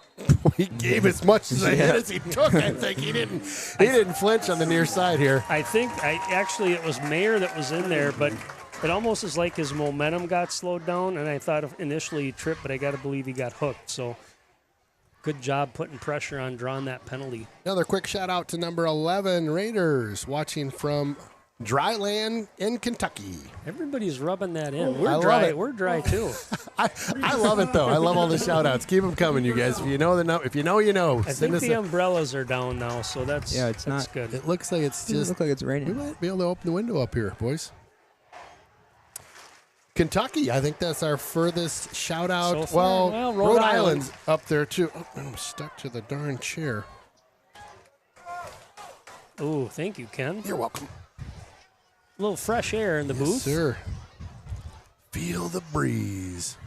he gave as much as a hit as he took. I think he didn't flinch on the near side here. I think it was Mayer that was in there, but it almost is like his momentum got slowed down. And I thought initially he tripped, but I got to believe he got hooked. So good job putting pressure on, drawing that penalty. Another quick shout out to number 11 Raiders watching from dry land in Kentucky. Everybody's rubbing that in. I We're love dry. it. We're dry too. I love it though. I love all the shout outs. Keep them coming, you guys. If you know if you know, you know. I think the umbrellas are down now, so that's good. It looks like it's Doesn't just look like it's we raining. might be able to open the window up here, boys. Kentucky, I think that's our furthest shout out. So far, well, Rhode Island's up there too. Oh, I'm stuck to the darn chair. Oh, thank you, Ken. You're welcome. A little fresh air in the booth. Sir. Feel the breeze.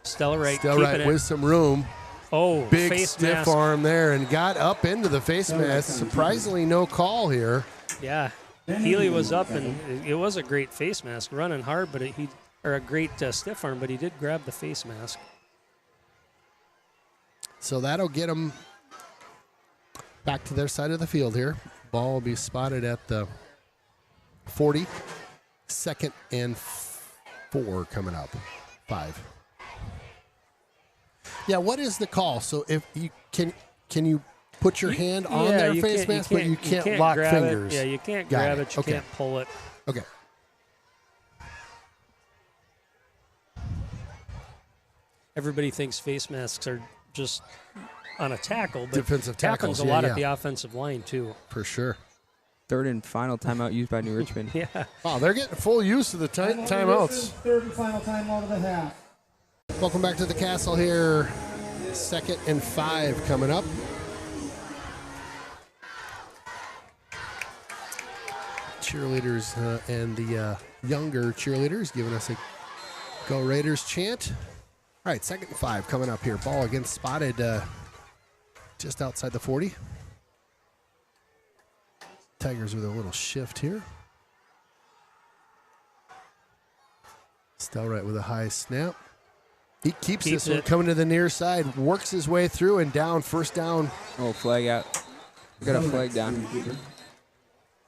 Stellright Still keeping right it. with some room. Oh, Big face stiff mask. arm there and got up into the face mask. Surprisingly, no call here. Yeah, Healy was up, and it was a great face mask, running hard, but a great stiff arm, but he did grab the face mask. So that'll get them back to their side of the field here. Ball will be spotted at the 40. 2nd and 4 coming up. 5. Yeah, what is the call? So if you can you put your hand on their face mask, but you can't lock grab fingers. It. Yeah, you can't Got grab it. it. You Okay. can't pull it. Okay. Everybody thinks face masks are just on a tackle, but Defensive it happens tackles, a yeah, lot yeah. at the offensive line too. For sure. 3rd and final timeout used by New Richmond. Yeah. Wow, they're getting full use of the timeouts. Third and final timeout of the half. Welcome back to the castle here. 2nd and 5 coming up. Cheerleaders and the younger cheerleaders giving us a Go Raiders chant. All right, 2nd and 5 coming up here. Ball again spotted just outside the 40. Tigers with a little shift here. Stellright with a high snap. He keeps Keeps this one it. coming to the near side, works his way through and down, first down. Oh, flag out. We got a flag down.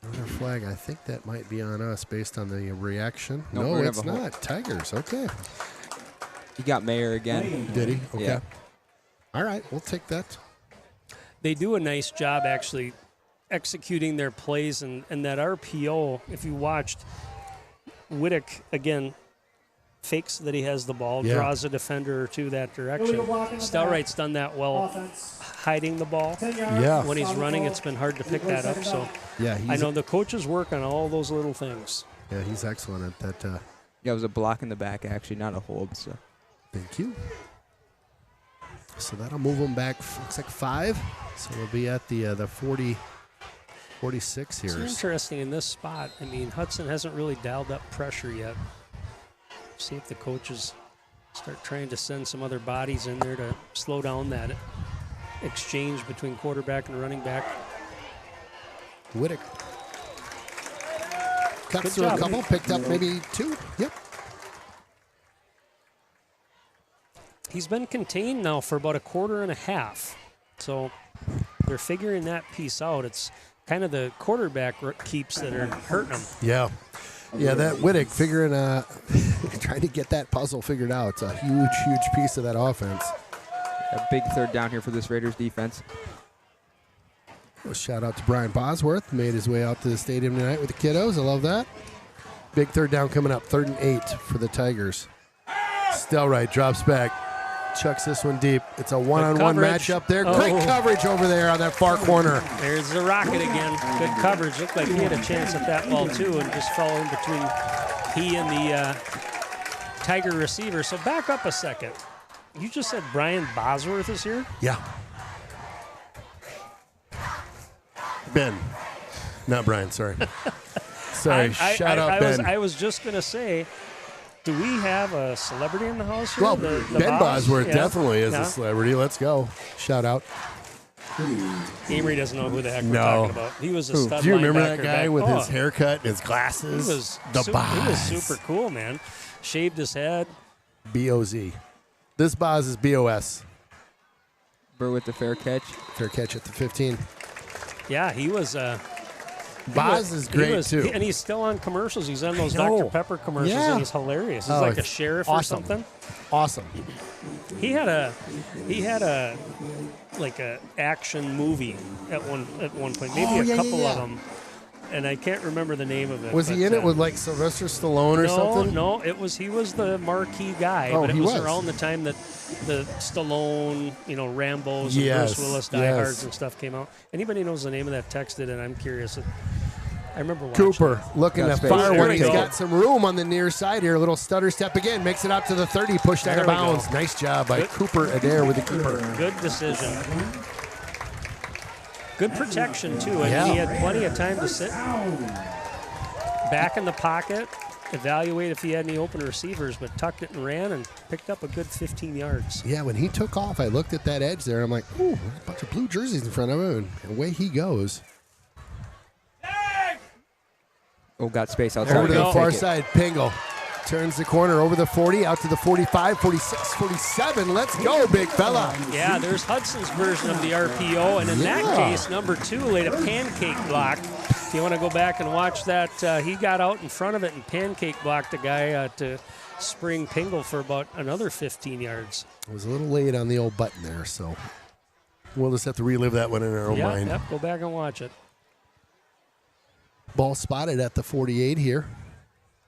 Another flag. I think that might be on us based on the reaction. No, No, we have it's a hold. not. Tigers. Okay. He got Mayer again. Did he? Okay. Yeah. All right. We'll take that. They do a nice job actually executing their plays, and that RPO, if you watched, Whittick, again, fakes that he has the ball, Yeah. draws a defender or two that direction. Stelright's done that well, Offense. hiding the ball. 10 yards. Yeah. When he's running, it's been hard to pick that up. So Yeah. I know the coaches work on all those little things. Yeah, he's excellent at that. Yeah, it was a block in the back, actually, not a hold. So Thank you. So that'll move them back. Looks like 5. So we'll be at the 40, 46 It's here. interesting in this spot. I mean, Hudson hasn't really dialed up pressure yet. See if the coaches start trying to send some other bodies in there to slow down that exchange between quarterback and running back. Whittick cuts Good through job. a couple, picked up maybe 2. Yep. He's been contained now for about a quarter and a half. So they're figuring that piece out. It's kind of the quarterback keeps that are hurting him. Yeah. Yeah, that Whittick figuring, trying to get that puzzle figured out. It's a huge, huge piece of that offense. a big third down here for this Raiders defense. A shout out to Brian Bosworth. Made his way out to the stadium tonight with the kiddos. I love that. Big third down coming up. 3rd and 8 for the Tigers. Stelright drops back. Chucks this one deep. It's a one-on-one coverage. matchup there. Oh. Great coverage over there on that far corner. There's the Rocket again. Good coverage. Looked like he had a chance at that ball too, and just fell in between he and the Tiger receiver. So back up a second. You just said Brian Bosworth is here? Yeah. Ben. Not Brian, sorry. Sorry, shout out Ben. I was just going to say, do we have a celebrity in the house here? Well, The Ben Bos? Bosworth Yeah. definitely is Yeah. a celebrity. Let's go. Shout out. Amory doesn't know who the heck we're No. talking about. He was a stud Do you remember linebacker that guy back- with Oh, his haircut and his He glasses? was, The he was Boz. super cool, man. Shaved his head. B-O-Z. This Boz is B-O-S. Burr with the fair catch. Fair catch at the 15. Yeah, he was. Boz is great, too. And he's still on commercials. He's on those I know. Dr. Pepper commercials, Yeah. and he's hilarious. He's Oh, like a it's sheriff awesome. or something. Awesome. He had a like a action movie at one point, maybe Oh, a yeah, couple yeah, of yeah. them, and I can't remember the name of it. Was he but, in it with like Sylvester Stallone or no, something? No, he was the marquee guy, Oh, but it he was was. around the time that the Stallone, Rambos and Yes, Bruce Willis Die yes. Hards and stuff came out. Anybody knows the name of that? Text it, and I'm curious. I remember watching Cooper looking Got at space. fireworks. There we He's go. got some room on the near side here. A little stutter step again. Makes it out to the 30. Pushed out There of we go. bounds. Nice job by Good. Cooper Adair with the keeper. Good decision. Good protection, too. I Yeah. mean, he had plenty of time to sit back in the pocket, evaluate if he had any open receivers, but tucked it and ran and picked up a good 15 yards. Yeah, when he took off, I looked at that edge there. I'm like, ooh, there's a bunch of blue jerseys in front of him. And away he goes. Oh, got space outside. Over to we the go. far Take it. side, Pingle. Turns the corner over the 40, out to the 45, 46, 47. Let's go, big fella. Yeah, there's Hudson's version of the RPO, and in that Yeah. case, number 2 laid a pancake block. If you want to go back and watch that, he got out in front of it and pancake blocked a guy to spring Pingle for about another 15 yards. I was a little late on the old button there, so we'll just have to relive that one in our own mind. Yep, go back and watch it. Ball spotted at the 48 here.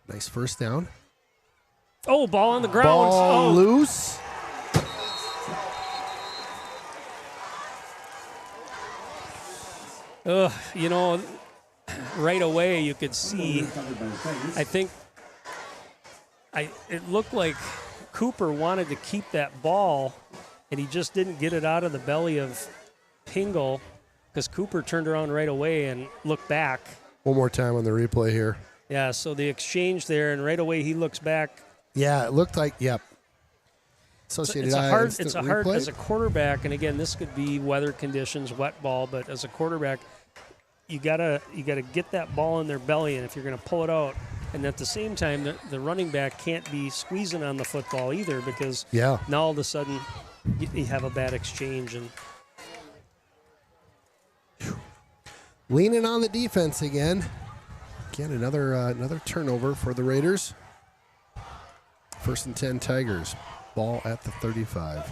Nice first down. Oh, ball on the ground. Ball Oh. loose. Right away you could see, I think, it looked like Cooper wanted to keep that ball, and he just didn't get it out of the belly of Pingle because Cooper turned around right away and looked back. One more time on the replay here. Yeah, so the exchange there, and right away he looks back. Yeah, it looked like, yep. Associated It's a Eye hard, instant it's a hard replay. as a quarterback, and again, this could be weather conditions, wet ball, but as a quarterback, you gotta get that ball in their belly, and if you're gonna pull it out, And at the same time, the running back can't be squeezing on the football either, because Yeah. now all of a sudden you have a bad exchange. And Leaning on the defense again. Again, another turnover for the Raiders. 1st and 10 Tigers. Ball at the 35.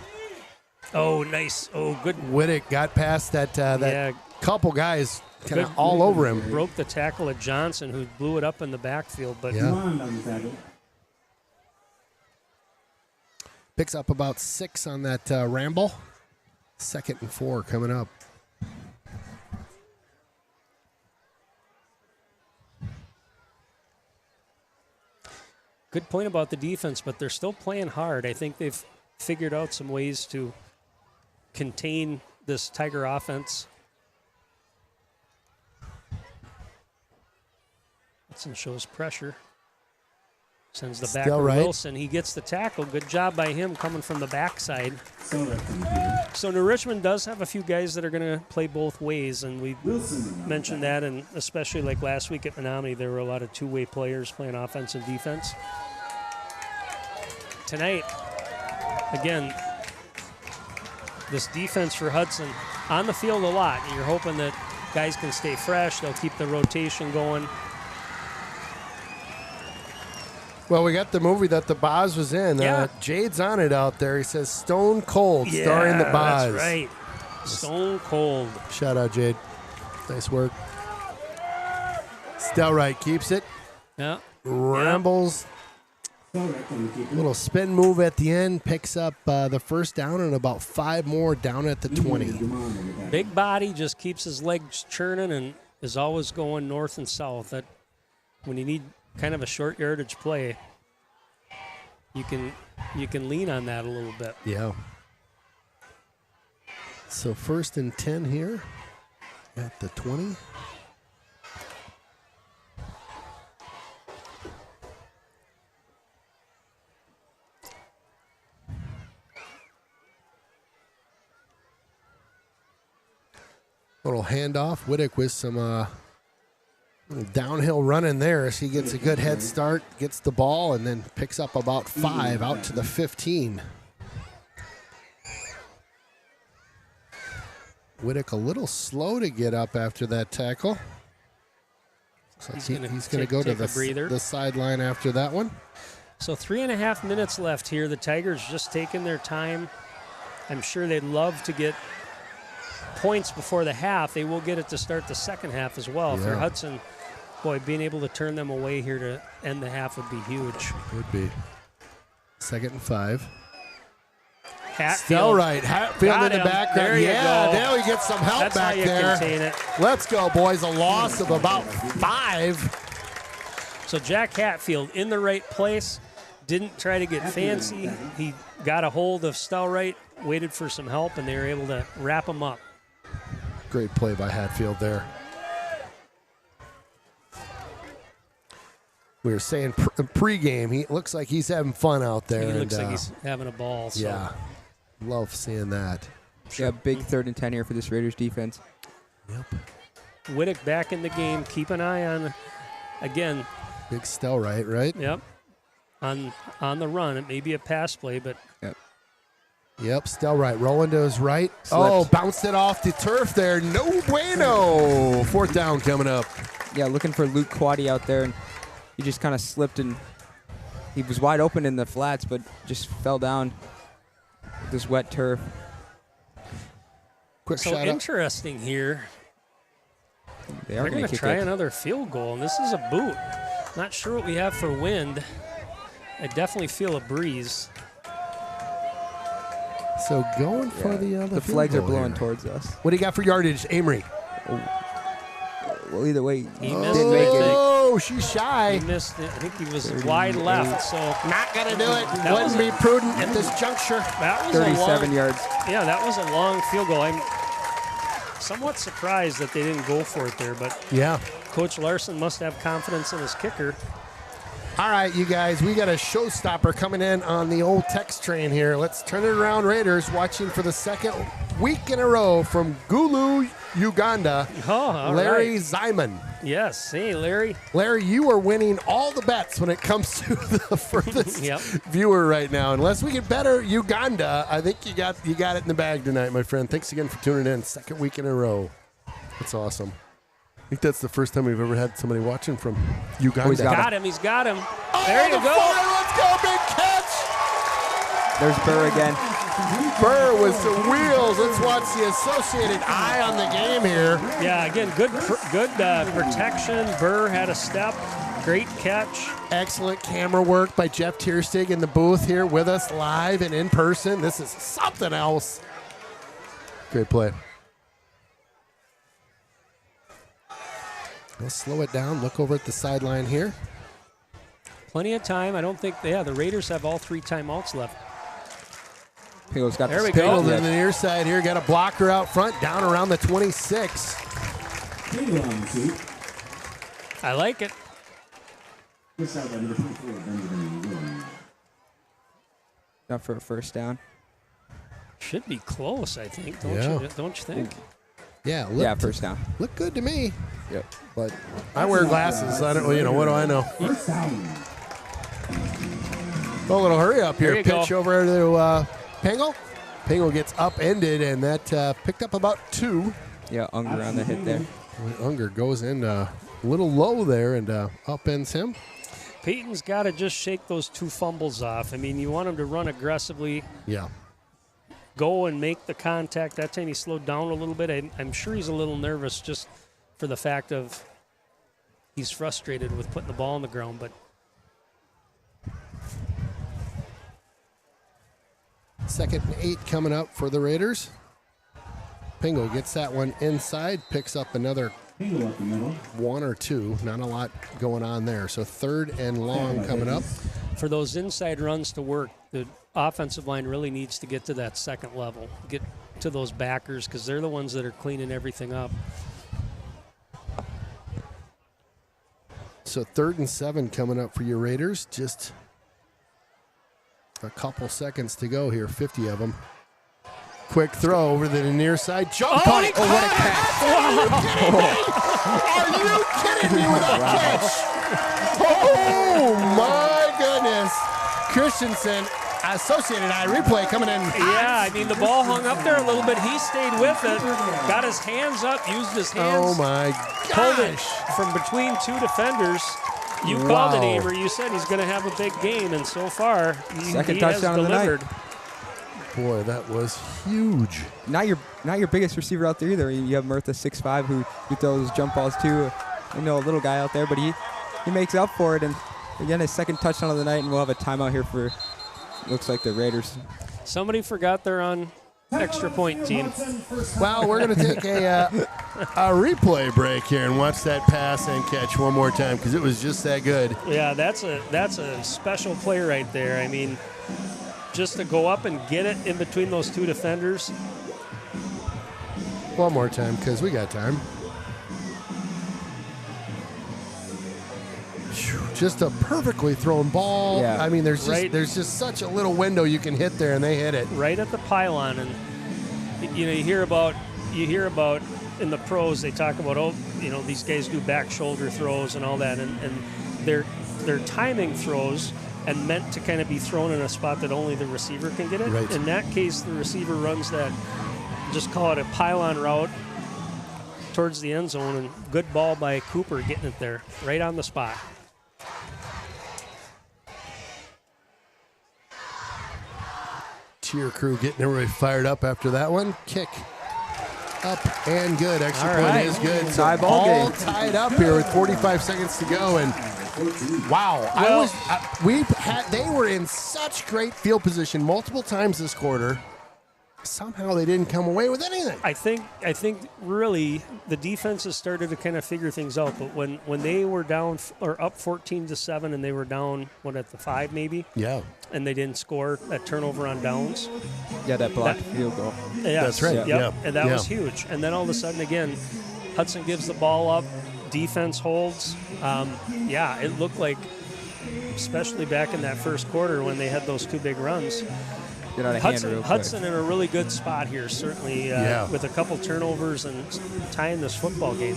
oh, nice. Oh, good. Whittick got past that Yeah. couple guys kind of Good. all over him. Broke the tackle at Johnson, who blew it up in the backfield. But Yeah. Picks up about 6 on that ramble. 2nd and 4 coming up. good point about the defense, but they're still playing hard. I think they've figured out some ways to contain this Tiger offense. Hudson shows pressure. Sends the back to Still right. Wilson. He gets the tackle. Good job by him coming from the backside. So New Richmond does have a few guys that are going to play both ways, and we mentioned that, and especially like last week at Menominee, there were a lot of two-way players playing offense and defense. Tonight, again, this defense for Hudson on the field a lot. You're hoping that guys can stay fresh. They'll keep the rotation going. Well, we got the movie that the Boz was in. Yeah. Jade's on it out there. He says Stone Cold, starring the Boz. That's right. Stone Cold. Shout out, Jade. Nice work. Stelright keeps it. Yeah. Rambles. Little spin move at the end. Picks up the first down and about 5 more down at the 20. Big body, just keeps his legs churning and is always going north and south. That when you need kind of a short yardage play, you can lean on that a little bit. Yeah. So 1st and 10 here at the 20. Little handoff. Whittick with some little downhill running there as he gets a good head start, gets the ball, and then picks up about 5 out to the 15. Whittick a little slow to get up after that tackle. So he's going to go to the sideline after that one. So 3.5 minutes left here. The Tigers just taking their time. I'm sure they'd love to get points before the half. They will get it to start the second half as well. Yeah. For Hudson, boy, being able to turn them away here to end the half would be huge. Would be. 2nd and 5. Hatfield. Hatfield Got in the him. background. There you yeah, go. now he gets some help That's back how you there. contain it. Let's go, boys. A loss of about 5. So Jack Hatfield in the right place. Didn't try to get fancy. He got a hold of Stelright, waited for some help, and they were able to wrap him up. Great play by Hatfield there. We were saying pregame, he looks like he's having fun out there. He looks like he's having a ball. So. Yeah, love seeing that. Yeah, big 3rd and 10 here for this Raiders defense. Yep. Whittick back in the game. Keep an eye on, again. Big Stelright, right? Yep. On the run. It may be a pass play, but Yep, Stelright rolling to his right. Slipped. Oh, bounced it off the turf there. No bueno. 4th down coming up. Yeah, looking for Luke Quaddy out there, and he just kind of slipped, and he was wide open in the flats, but just fell down with this wet turf. Quick so shot up. interesting here. They're going to try another field goal, and this is a boot. Not sure what we have for wind. I definitely feel a breeze. So going for the other The field flags are goal blowing here. towards us. What do you got for yardage, Amory? Well, either way, He didn't missed make it. Oh, she's shy. He missed it. I think he was wide left. So Not going to do it. That Wouldn't was be prudent at this juncture. that was 37 a long, yards. Yeah, that was a long field goal. I'm somewhat surprised that they didn't go for it there, but Yeah. Coach Larson must have confidence in his kicker. All right, you guys, we got a showstopper coming in on the old text train here. Let's turn it around, Raiders, watching for the second week in a row from Gulu, Uganda, Oh, all Larry right. Zyman. Yes. Hey, Larry. Larry, you are winning all the bets when it comes to the furthest Yep. viewer right now. Unless we get better Uganda, I think you got it in the bag tonight, my friend. Thanks again for tuning in. Second week in a row. That's awesome. I think that's the first time we've ever had somebody watching from Uganda. he's got He's got him. Oh, There you the go. fire, let's go, big catch. There's Burr again. Burr with some wheels. Let's watch the Associated eye on the game here. Yeah, again, good protection. Burr had a step. Great catch. Excellent camera work by Jeff Tierstig in the booth here with us live and in person. This is something else. Great play. Let's slow it down. Look over at the sideline here. Plenty of time. I don't think, the Raiders have all 3 timeouts left. Pingo's got There the we speed. go. Pingle to the near side here. Got a blocker out front, down around the 26. I like it. Not for a first down. Should be close, I think. Yeah. Don't you think? Yeah, Yeah, first down. Look good to me. Yep. But I wear glasses. So I don't. What do I know? A little hurry up here. There you Pitch go. over to Pingle. Pingle gets upended, and that picked up about 2. Yeah, Unger on the hit there. Unger goes in a little low there and upends him. Peyton's got to just shake those 2 fumbles off. I mean, you want him to run aggressively, Yeah. go and make the contact. That time he slowed down a little bit. I'm sure he's a little nervous just for the fact of he's frustrated with putting the ball on the ground. But 2nd and 8 coming up for the Raiders. Pingle gets that one inside, picks up another 1 or 2. Not a lot going on there. So 3rd and long coming up. for those inside runs to work, the offensive line really needs to get to that second level, get to those backers because they're the ones that are cleaning everything up. So 3rd and 7 coming up for your Raiders. Just a couple seconds to go here, 50 of them. Quick throw over to the near side. Jump on it. Oh, what a catch. Are you kidding me with that catch? Oh, my goodness. Christensen, Associated Eye replay coming in. Yeah, I mean, the ball hung up there a little bit. He stayed with it, got his hands up, used his hands. Oh, my Pulled it gosh. from between 2 defenders. You called it, Amer. You said he's going to have a big game, and so far, he Second has touchdown of the night. delivered. Boy, that was huge. Not your biggest receiver out there either. You have Murtha 6'5", who throws jump balls too. A little guy out there, but he makes up for it. And again, his second touchdown of the night, and we'll have a timeout here for looks like the Raiders. Somebody forgot they're on extra point team. Well, we're going to take a replay break here and watch that pass and catch one more time because it was just that good. Yeah, that's a special play right there. I mean, just to go up and get it in between those 2 defenders. One more time because we got time. Just a perfectly thrown ball. Yeah. I mean, there's Right. just such a little window you can hit there, and they hit it. Right at the pylon, and you hear about in the pros, they talk about these guys do back shoulder throws and all that, and they're timing throws and meant to kind of be thrown in a spot that only the receiver can get it. Right. In that case, the receiver runs that, just call it a pylon route towards the end zone, and good ball by Cooper getting it there right on the spot. Cheer crew getting everybody fired up after that one. Kick up and good. Extra All point right. is good. So Tie ball all game. tied up here with 45 seconds to go. And wow, they were in such great field position multiple times this quarter. Somehow they didn't come away with anything. I think really the defense has started to kind of figure things out. But when they were down or up 14-7 and they were down at the 5 maybe, Yeah, and they didn't score that turnover on downs. Yeah, that blocked field goal. Yes, That's right. Yep. Yeah. And that Yeah. was huge. And then all of a sudden again, Hudson gives the ball up, defense holds. It looked like, especially back in that first quarter when they had those 2 big runs. Get out of hand real quick. Hudson in a really good spot here, certainly with a couple turnovers and tying this football game.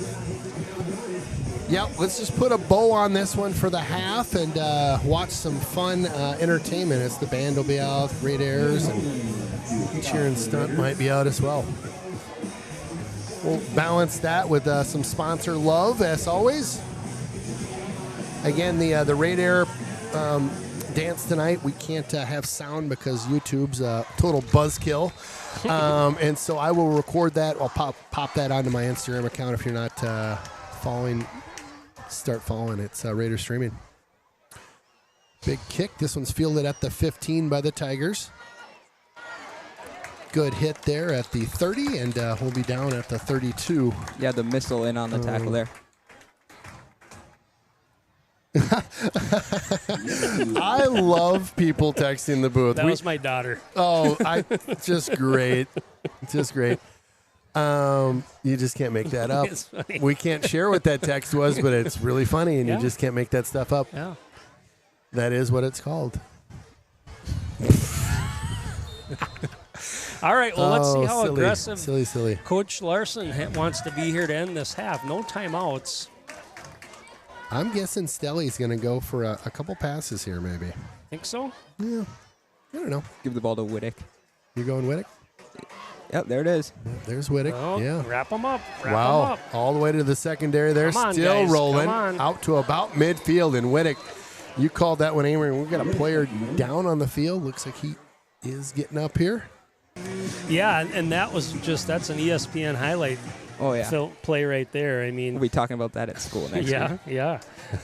Yep, let's just put a bow on this one for the half and watch some fun entertainment as the band will be out, great airs, and cheer and stunt might be out as well. We'll balance that with some sponsor love, as always. Again, the Radar dance tonight, we can't have sound because YouTube's a total buzzkill. And so I will record that. I'll pop that onto my Instagram account. If you're not following, start following. It's Raider Streaming. Big kick. This one's fielded at the 15 by the Tigers. Good hit there at the 30, and we'll be down at the 32. Yeah, the missile in on the tackle there. I love people texting the booth. That was my daughter. Oh, just great. Just great. You just can't make that up. It's funny. We can't share what that text was, but it's really funny, and Yeah. you just can't make that stuff up. Yeah. That is what it's called. All right, well, let's see how silly, aggressive Silly. Coach Larson wants to be here to end this half. No timeouts. I'm guessing Stelly's going to go for a couple passes here, maybe. Think so? Yeah. I don't know. Give the ball to Whittick. You going Whittick? Yep, there it is. There's Whittick. Oh, Yeah. wrap them up. Wrap 'em Wow. up. All the way to the secondary there. Come on, Still guys. rolling. Come on. Out to about midfield. And Whittick, you called that one, Amory. We've got a player down on the field. Looks like he is getting up here. Yeah, and that was that's an ESPN highlight Oh, yeah. play right there. I mean, We'll be talking about that at school next week. yeah.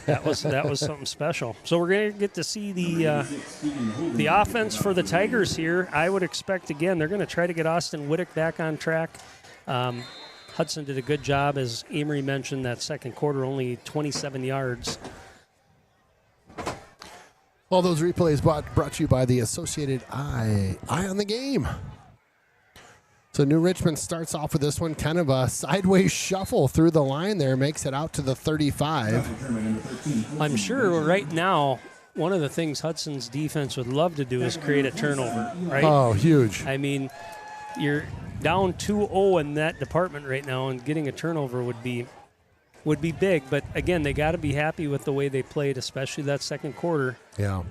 That was something special. So we're going to get to see the offense for the Tigers here. I would expect, again, they're going to try to get Austin Whittick back on track. Hudson did a good job, as Amory mentioned, that second quarter, only 27 yards. All those replays brought to you by the Associated Eye. Eye on the game. So New Richmond starts off with this one, kind of a sideways shuffle through the line there, makes it out to the 35. I'm sure right now one of the things Hudson's defense would love to do is create a turnover, right? Oh, huge. I mean, you're down 2-0 in that department right now, and getting a turnover would be big. But, again, they got to be happy with the way they played, especially that second quarter. Yeah.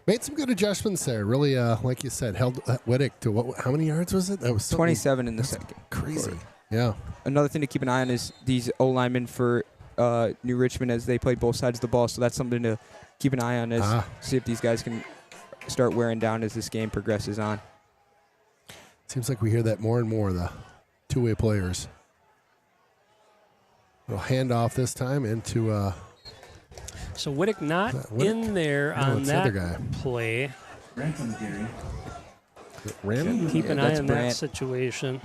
Made some good adjustments there. Really, like you said, held Whittick to how many yards was it? That was 27 in the second. crazy. quarter. Yeah. Another thing to keep an eye on is these O-linemen for New Richmond as they play both sides of the ball. So that's something to keep an eye on as see if these guys can start wearing down as this game progresses on. Seems like we hear that more and more, the two-way players. Little handoff this time into So Whittick not Whittick? in there No, on it's the that other guy. play. Random. Keep an eye that's on that Brant. situation.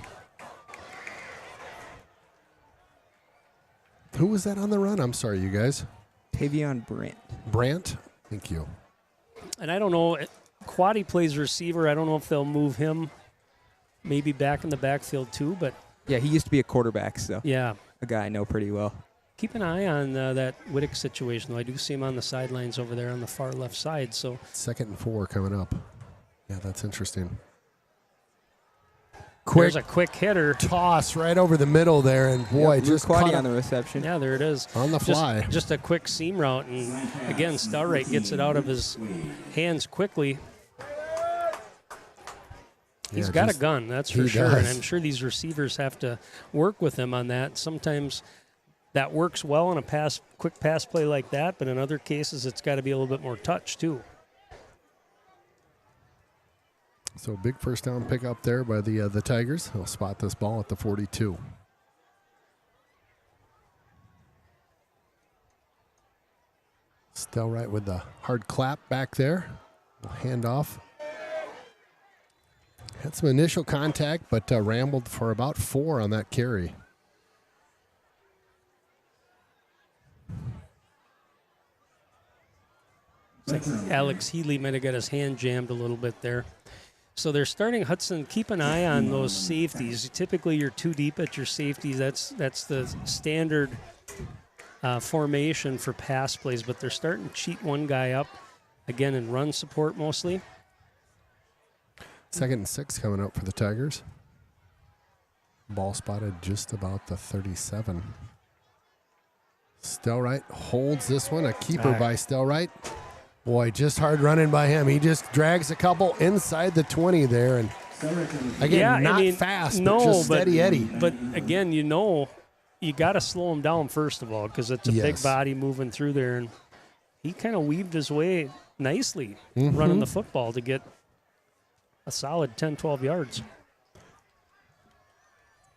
Who was that on the run? I'm sorry, you guys. Tavion Brant. Brant? Thank you. And I don't know, Quaddy plays receiver. I don't know if they'll move him maybe back in the backfield too, but Yeah, he used to be a quarterback, so yeah. a guy I know pretty well. Keep an eye on that Whittick situation, though. I do see him on the sidelines over there on the far left side. So 2nd and 4 coming up. Yeah, that's interesting. there's a quick hitter. Toss right over the middle there, and boy, Yep, just Luke caught Quaddy it on the reception. Yeah, there it is. on the fly. Just a quick seam route. And, again, Stelrate gets it out of his hands quickly. He's Yeah, got just- a gun, that's for he sure. And does. I'm sure these receivers have to work with him on that. Sometimes that works well in a quick pass play like that, but in other cases it's got to be a little bit more touch too. So big first down pickup there by the Tigers. They'll spot this ball at the 42. Still right with the hard clap back there. Hand off. Had some initial contact, but rambled for about 4 on that carry. It's like Alex Healy might have got his hand jammed a little bit there. So they're starting Hudson. Keep an eye on those safeties. Typically, you're too deep at your safeties. That's the standard formation for pass plays. But they're starting to cheat one guy up again in run support mostly. 2nd and 6 coming up for the Tigers. Ball spotted just about the 37. Stelright holds this one. A keeper by Stelright. Boy, just hard running by him. He just drags a couple inside the 20 there. And again, not fast, but just steady Eddie. But again, you got to slow him down first of all because it's a big body moving through there. And he kind of weaved his way nicely running the football to get a solid 10, 12 yards.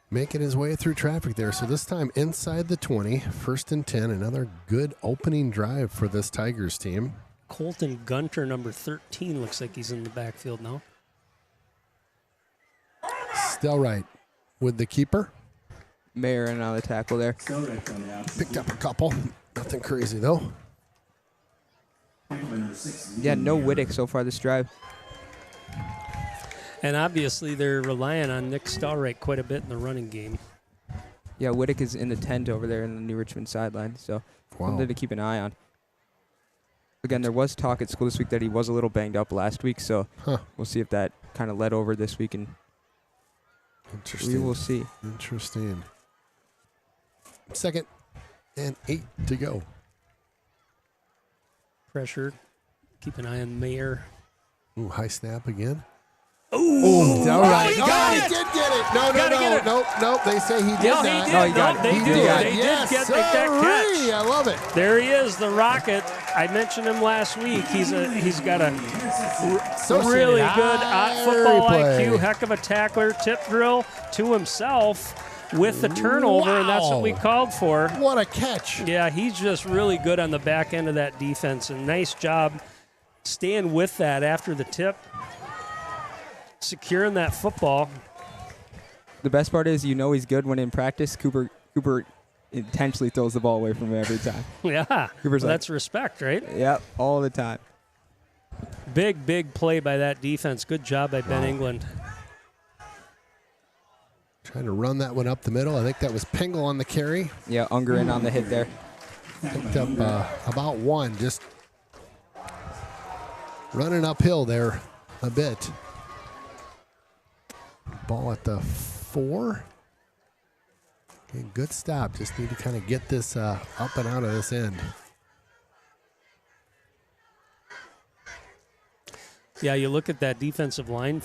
Making his way through traffic there. So this time inside the 20, 1st and 10. Another good opening drive for this Tigers team. Colton Gunter, number 13, looks like he's in the backfield now. Stelright with the keeper. Marin on the tackle there. Picked up a couple. Nothing crazy, though. Yeah, no Whittick so far this drive. And obviously they're relying on Nick Stelright quite a bit in the running game. Yeah, Whittick is in the tent over there in the New Richmond sideline, so something to keep an eye on. Again, there was talk at school this week that he was a little banged up last week, so we'll see if that kind of led over this week, and we will see. Interesting. 2nd and 8 to go. Pressure. Keep an eye on Mayer. Ooh, high snap again. Ooh, all right. he got it. He did get it. No. Nope. They say he did Yeah, not. he did. No, he got it. They He do. did. They Yes, did get that catch. I love it. There he is, the Rocket. I mentioned him last week. He's got a really good football IQ, heck of a tackler, tip drill to himself with the turnover, and that's what we called for. What a catch. Yeah, he's just really good on the back end of that defense, and nice job staying with that after the tip, securing that football. The best part is he's good when in practice. Cooper intentionally throws the ball away from him every time. Yeah, Cooper's that's respect, right? Yep, all the time. Big play by that defense. Good job by Ben England. Trying to run that one up the middle. I think that was Pingle on the carry. Yeah, Unger in on the hit there. Picked up about one, just running uphill there a bit. Ball at the 4. Okay, good stop. Just need to kind of get this up and out of this end. Yeah, you look at that defensive line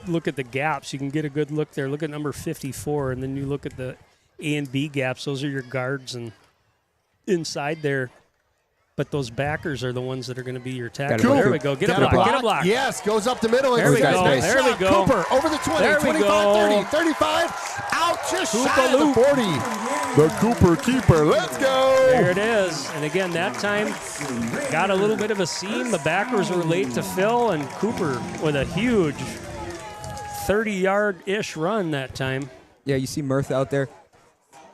look at the gaps. You can get a good look there. Look at number 54, and then you look at the A and B gaps. Those are your guards, and inside there. But those backers are the ones that are going to be your tackle. Cool. There we go. Get a block. Yes, goes up the middle. There we go. Nice There we shot. go. Cooper over the 20, There we 25, go. 30, 35. Out just Cooper shy of the loop. 40. The Cooper keeper. Let's go. There it is. And again, that time got a little bit of a seam. The backers were late to fill, and Cooper with a huge 30-yard-ish run that time. Yeah, you see Murth out there.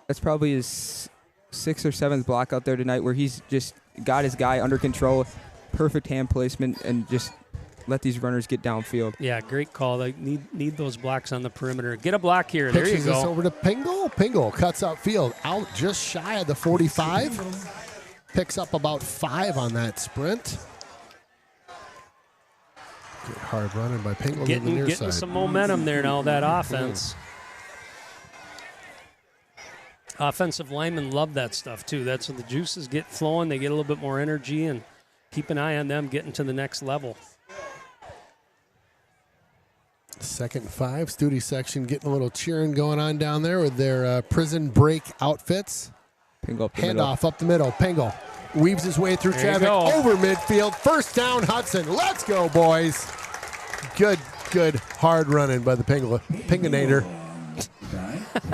That's probably his 6th or 7th block out there tonight, where he's just got his guy under control, perfect hand placement, and just let these runners get downfield. Yeah, great call. They need those blocks on the perimeter. Get a block here. There you Pitches this go. over to Pingle. Pingle cuts upfield, out just shy of the 45. Picks up about 5 on that sprint. Good hard running by Pingle on the near Getting side. some momentum there now, that offense. Offensive linemen love that stuff, too. That's when the juices get flowing. They get a little bit more energy, and keep an eye on them getting to the next level. 2nd and 5. Studi section getting a little cheering going on down there with their prison break outfits. Pingle up the middle. Handoff up the middle. Pingle weaves his way through There you traffic go. over midfield. First down, Hudson. Let's go, boys. Good hard running by the Pinganator.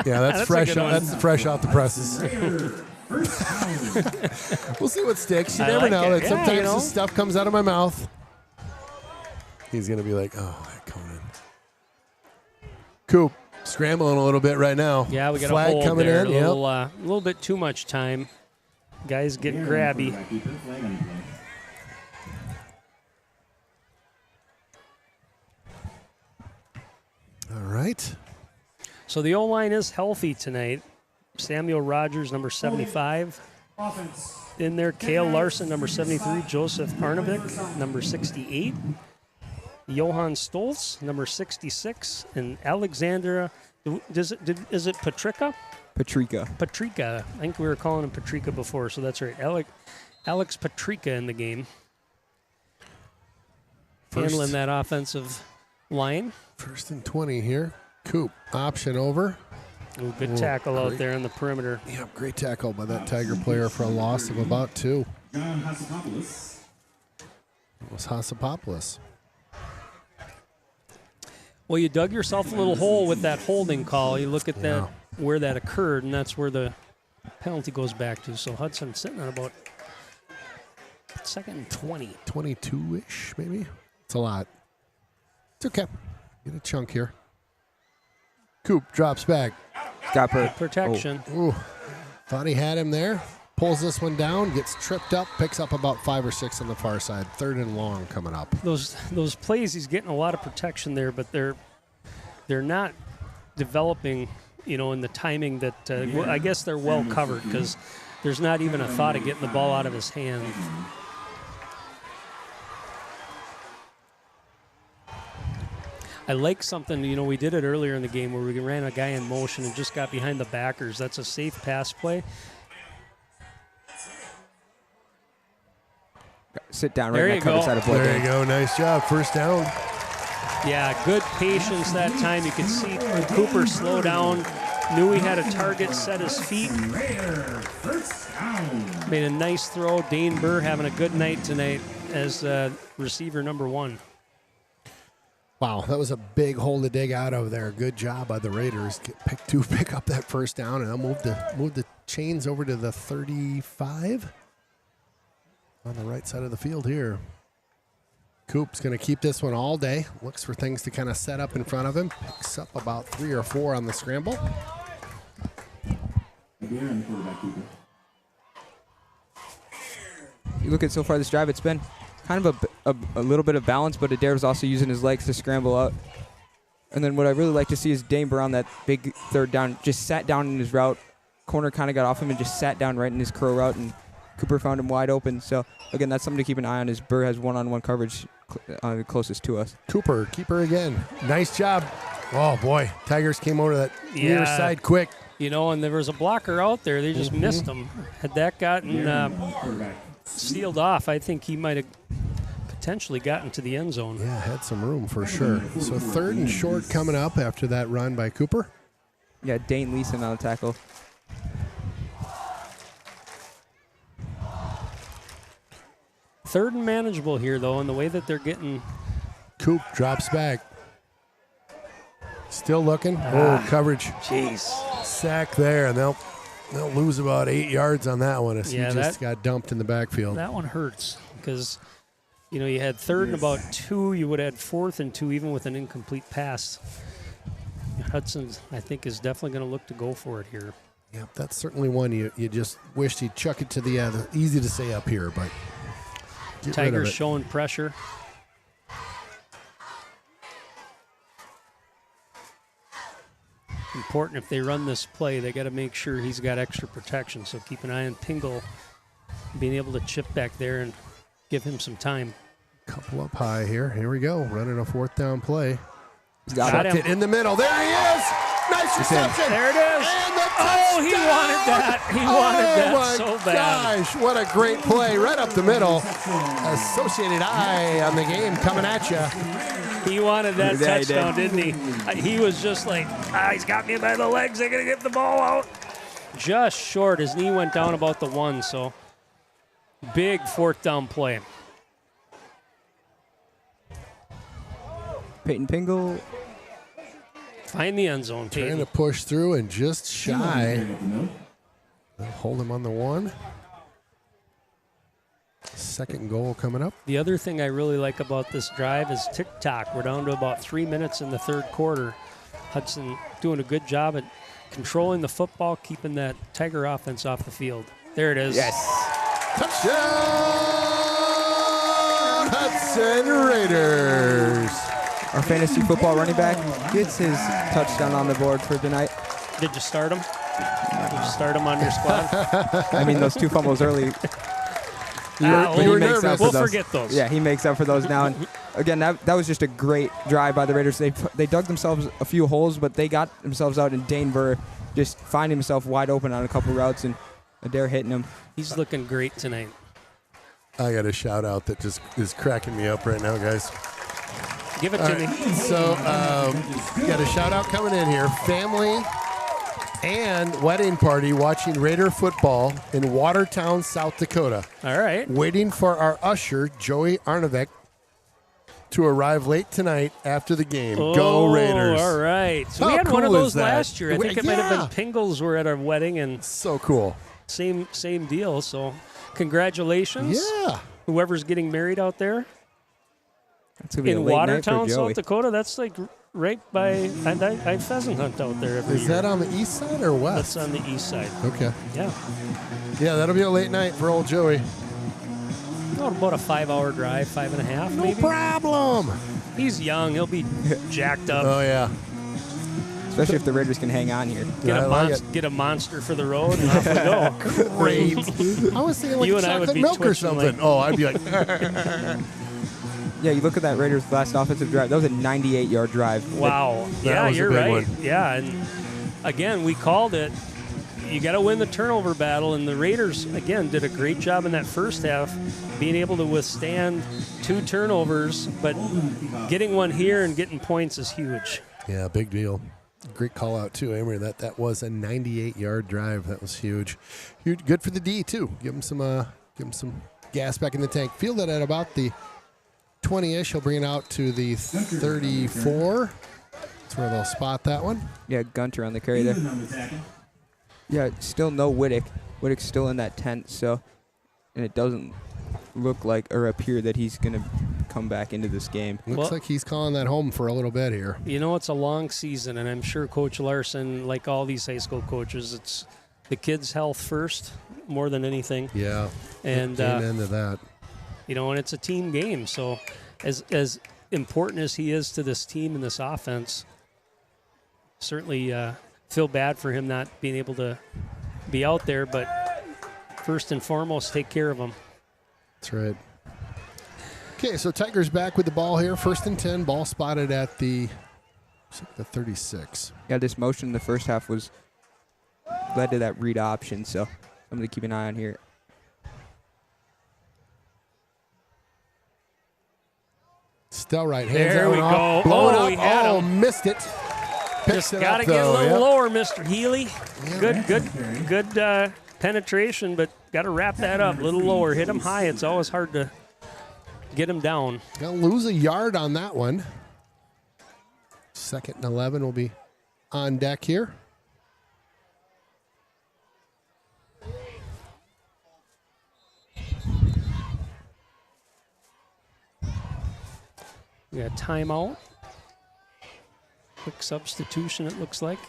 Yeah, that's a fresh. good one. That's fresh off the presses. We'll see what sticks. You I never like know. it. That Yeah, sometimes you know. this stuff comes out of my mouth. He's gonna be like, "Oh, Conan." Coop scrambling a little bit right now. Yeah, we got flag a hold coming there. in. A little bit too much time. Guys getting grabby. All right. So the O-line is healthy tonight. Samuel Rogers, number 75. Offense. In there, Cale Larson, number 73. Joseph Arnovic, number 68. Johan Stolz, number 66. And Alexandra, is it Patrica? Patrica. Patrica. I think we were calling him Patrica before, so that's right. Alex Patrica in the game. Handling that offensive line. 1st and 20 here. Coop, option over. Ooh, good tackle out there on the perimeter. Yep, great tackle by that Tiger player for a loss of about 2. John Hassapopoulos. It was Hassapopoulos. Well, you dug yourself a little hole with that holding call. You look at that where that occurred, and that's where the penalty goes back to. So Hudson sitting on about 2nd and 20. 22-ish, maybe? It's a lot. It's okay. Get a chunk here. Coop drops back. Got per. Protection. Ooh, thought he had him there. Pulls this one down, gets tripped up, picks up about 5 or 6 on the far side. 3rd and long coming up. Those plays, he's getting a lot of protection there, but they're not developing, in the timing that I guess they're well covered because there's not even a thought of getting the ball out of his hand. I like something, we did it earlier in the game where we ran a guy in motion and just got behind the backers. That's a safe pass play. Sit down There right in you that cover go. side of Blood. There you go. Nice job. 1st down. Yeah, good patience that time. You could see Cooper slow down, knew he had a target, set his feet. Made a nice throw. Dane Burr having a good night tonight as receiver number 1. Wow, that was a big hole to dig out of there. Good job by the Raiders. Pick up that 1st down, and they'll move the chains over to the 35 on the right side of the field here. Coop's going to keep this one all day. Looks for things to kind of set up in front of him. Picks up about 3 or 4 on the scramble. Again, quarterback keeper. You look at so far this drive, it's been kind of a little bit of balance, but Adair's also using his legs to scramble out. And then what I really like to see is Dane Burr on that big 3rd down, just sat down in his route. Corner kind of got off him and just sat down right in his curl route, and Cooper found him wide open. So, again, that's something to keep an eye on as Burr has one-on-one coverage closest to us. Cooper, keeper again. Nice job. Oh, boy. Tigers came over to that near side quick. And there was a blocker out there. They just missed him. Had that gotten sealed off, I think he might have potentially gotten to the end zone. Yeah, had some room for sure. So 3rd and short coming up after that run by Cooper. Yeah, Dane Leeson on the tackle. Third and manageable here, though, in the way that they're getting. Coop drops back. Still looking. Oh, coverage. Jeez. Sack there, and they'll lose about 8 yards on that one as Yeah, he just got dumped in the backfield. That one hurts because, you had 3rd and about 2. You would have had 4th and 2 even with an incomplete pass. Hudson, I think, is definitely going to look to go for it here. Yep, that's certainly one you just wished he'd chuck it to the easy to say up here, but get rid of Tigers it. showing pressure. Important if they run this play, they got to make sure he's got extra protection. So keep an eye on Pingle being able to chip back there and give him some time. Couple up high here. Here we go. Running a 4th down play. Got him. It in the middle. There he is. Nice reception. There it is. And the Oh, he touchdown! wanted that. He wanted that so bad. Gosh, what a great play. Right up the middle. Associated Eye on the game coming at you. He wanted that Yeah, he touchdown, didn't he? He was just like, he's got me by the legs. They're going to get the ball out. Just short. His knee went down about the 1, so big 4th down play. Peyton Pingle. Find the end zone, Trying Peyton. to push through and just shy. They'll hold him on the 1. 2nd goal coming up. The other thing I really like about this drive is tick-tock. We're down to about 3 minutes in the 3rd quarter. Hudson doing a good job at controlling the football, keeping that Tiger offense off the field. There it is. Yes. Touchdown, Hudson Raiders. Our fantasy football running back gets his touchdown on the board for tonight. Did you start him? Did you start him on your squad? I mean, those 2 fumbles early. But you were makes nervous. up for We'll those. forget those. Yeah, he makes up for those now. And again, that was just a great drive by the Raiders. They dug themselves a few holes, but they got themselves out, and Dane Burr just finding himself wide open on a couple routes, and Adair hitting him. He's looking great tonight. I got a shout out that just is cracking me up right now, guys. Give it to me. So, got a shout out coming in here. Family and wedding party watching Raider football in Watertown, South Dakota. All right. Waiting for our usher, Joey Arnovec, to arrive late tonight after the game. Go Raiders. All right. So we How had one of cool those is that? last year. I think it might have Yeah. been Pingles were at our wedding, and So cool. same deal. So congratulations. Yeah. Whoever's getting married out there That's gonna be a in late night for Watertown, Joey. South Dakota. That's like right by, I pheasant hunt out there every Is year. that on the east side or west? That's on the east side. Okay. Yeah. Yeah, that'll be a late night for old Joey. About a 5-hour drive, 5.5 No maybe. problem. He's young. He'll be jacked up. Oh, yeah. Especially if the Raiders can hang on here. Get a monster for the road, and off we go. Great. I was thinking like You and I would chocolate be milk or twitching something. like- Oh, I'd be like, Yeah, you look at that Raiders' last offensive drive. That was a 98-yard drive. Wow. Yeah, was a you're big right. one. Yeah, and again, we called it. You got to win the turnover battle, and the Raiders, again, did a great job in that first half, being able to withstand 2 turnovers, but getting one here and getting points is huge. yeah, big deal. Great call out, too, Amory. That was a 98-yard drive. That was huge. Huge. Good for the D, too. Give him some gas back in the tank. Fielded at about the 20-ish. He'll bring it out to the 34. That's where they'll spot that one. Yeah, Gunter on the carry there. Yeah, still no Whittick. Whittick's still in that tent, so, and it doesn't look like or appear that he's going to come back into this game. Looks like he's calling that home for a little bit here. You know, it's a long season, and I'm sure Coach Larson, like all these high school coaches, it's the kids' health first more than anything. Yeah. And amen to that. you know, and it's a team game. So as important as he is to this team and this offense, certainly feel bad for him not being able to be out there. But first and foremost, take care of him. That's right. Okay, so Tigers back with the ball here. 1st and 10. Ball spotted at the 36. Yeah, this motion in the first half led to that read option, so something to keep an eye on here. Still right. Hands There that one we off. go. Blowing Oh, up. he had Oh, him. missed it. Just got to get a little lower, Mr. Healy. Good penetration, but got to wrap that up a little lower. Hit him high. It's always hard to get him down. Gonna lose a yard on that one. 2nd and 11 will be on deck here. We got a timeout. Quick substitution, it looks like.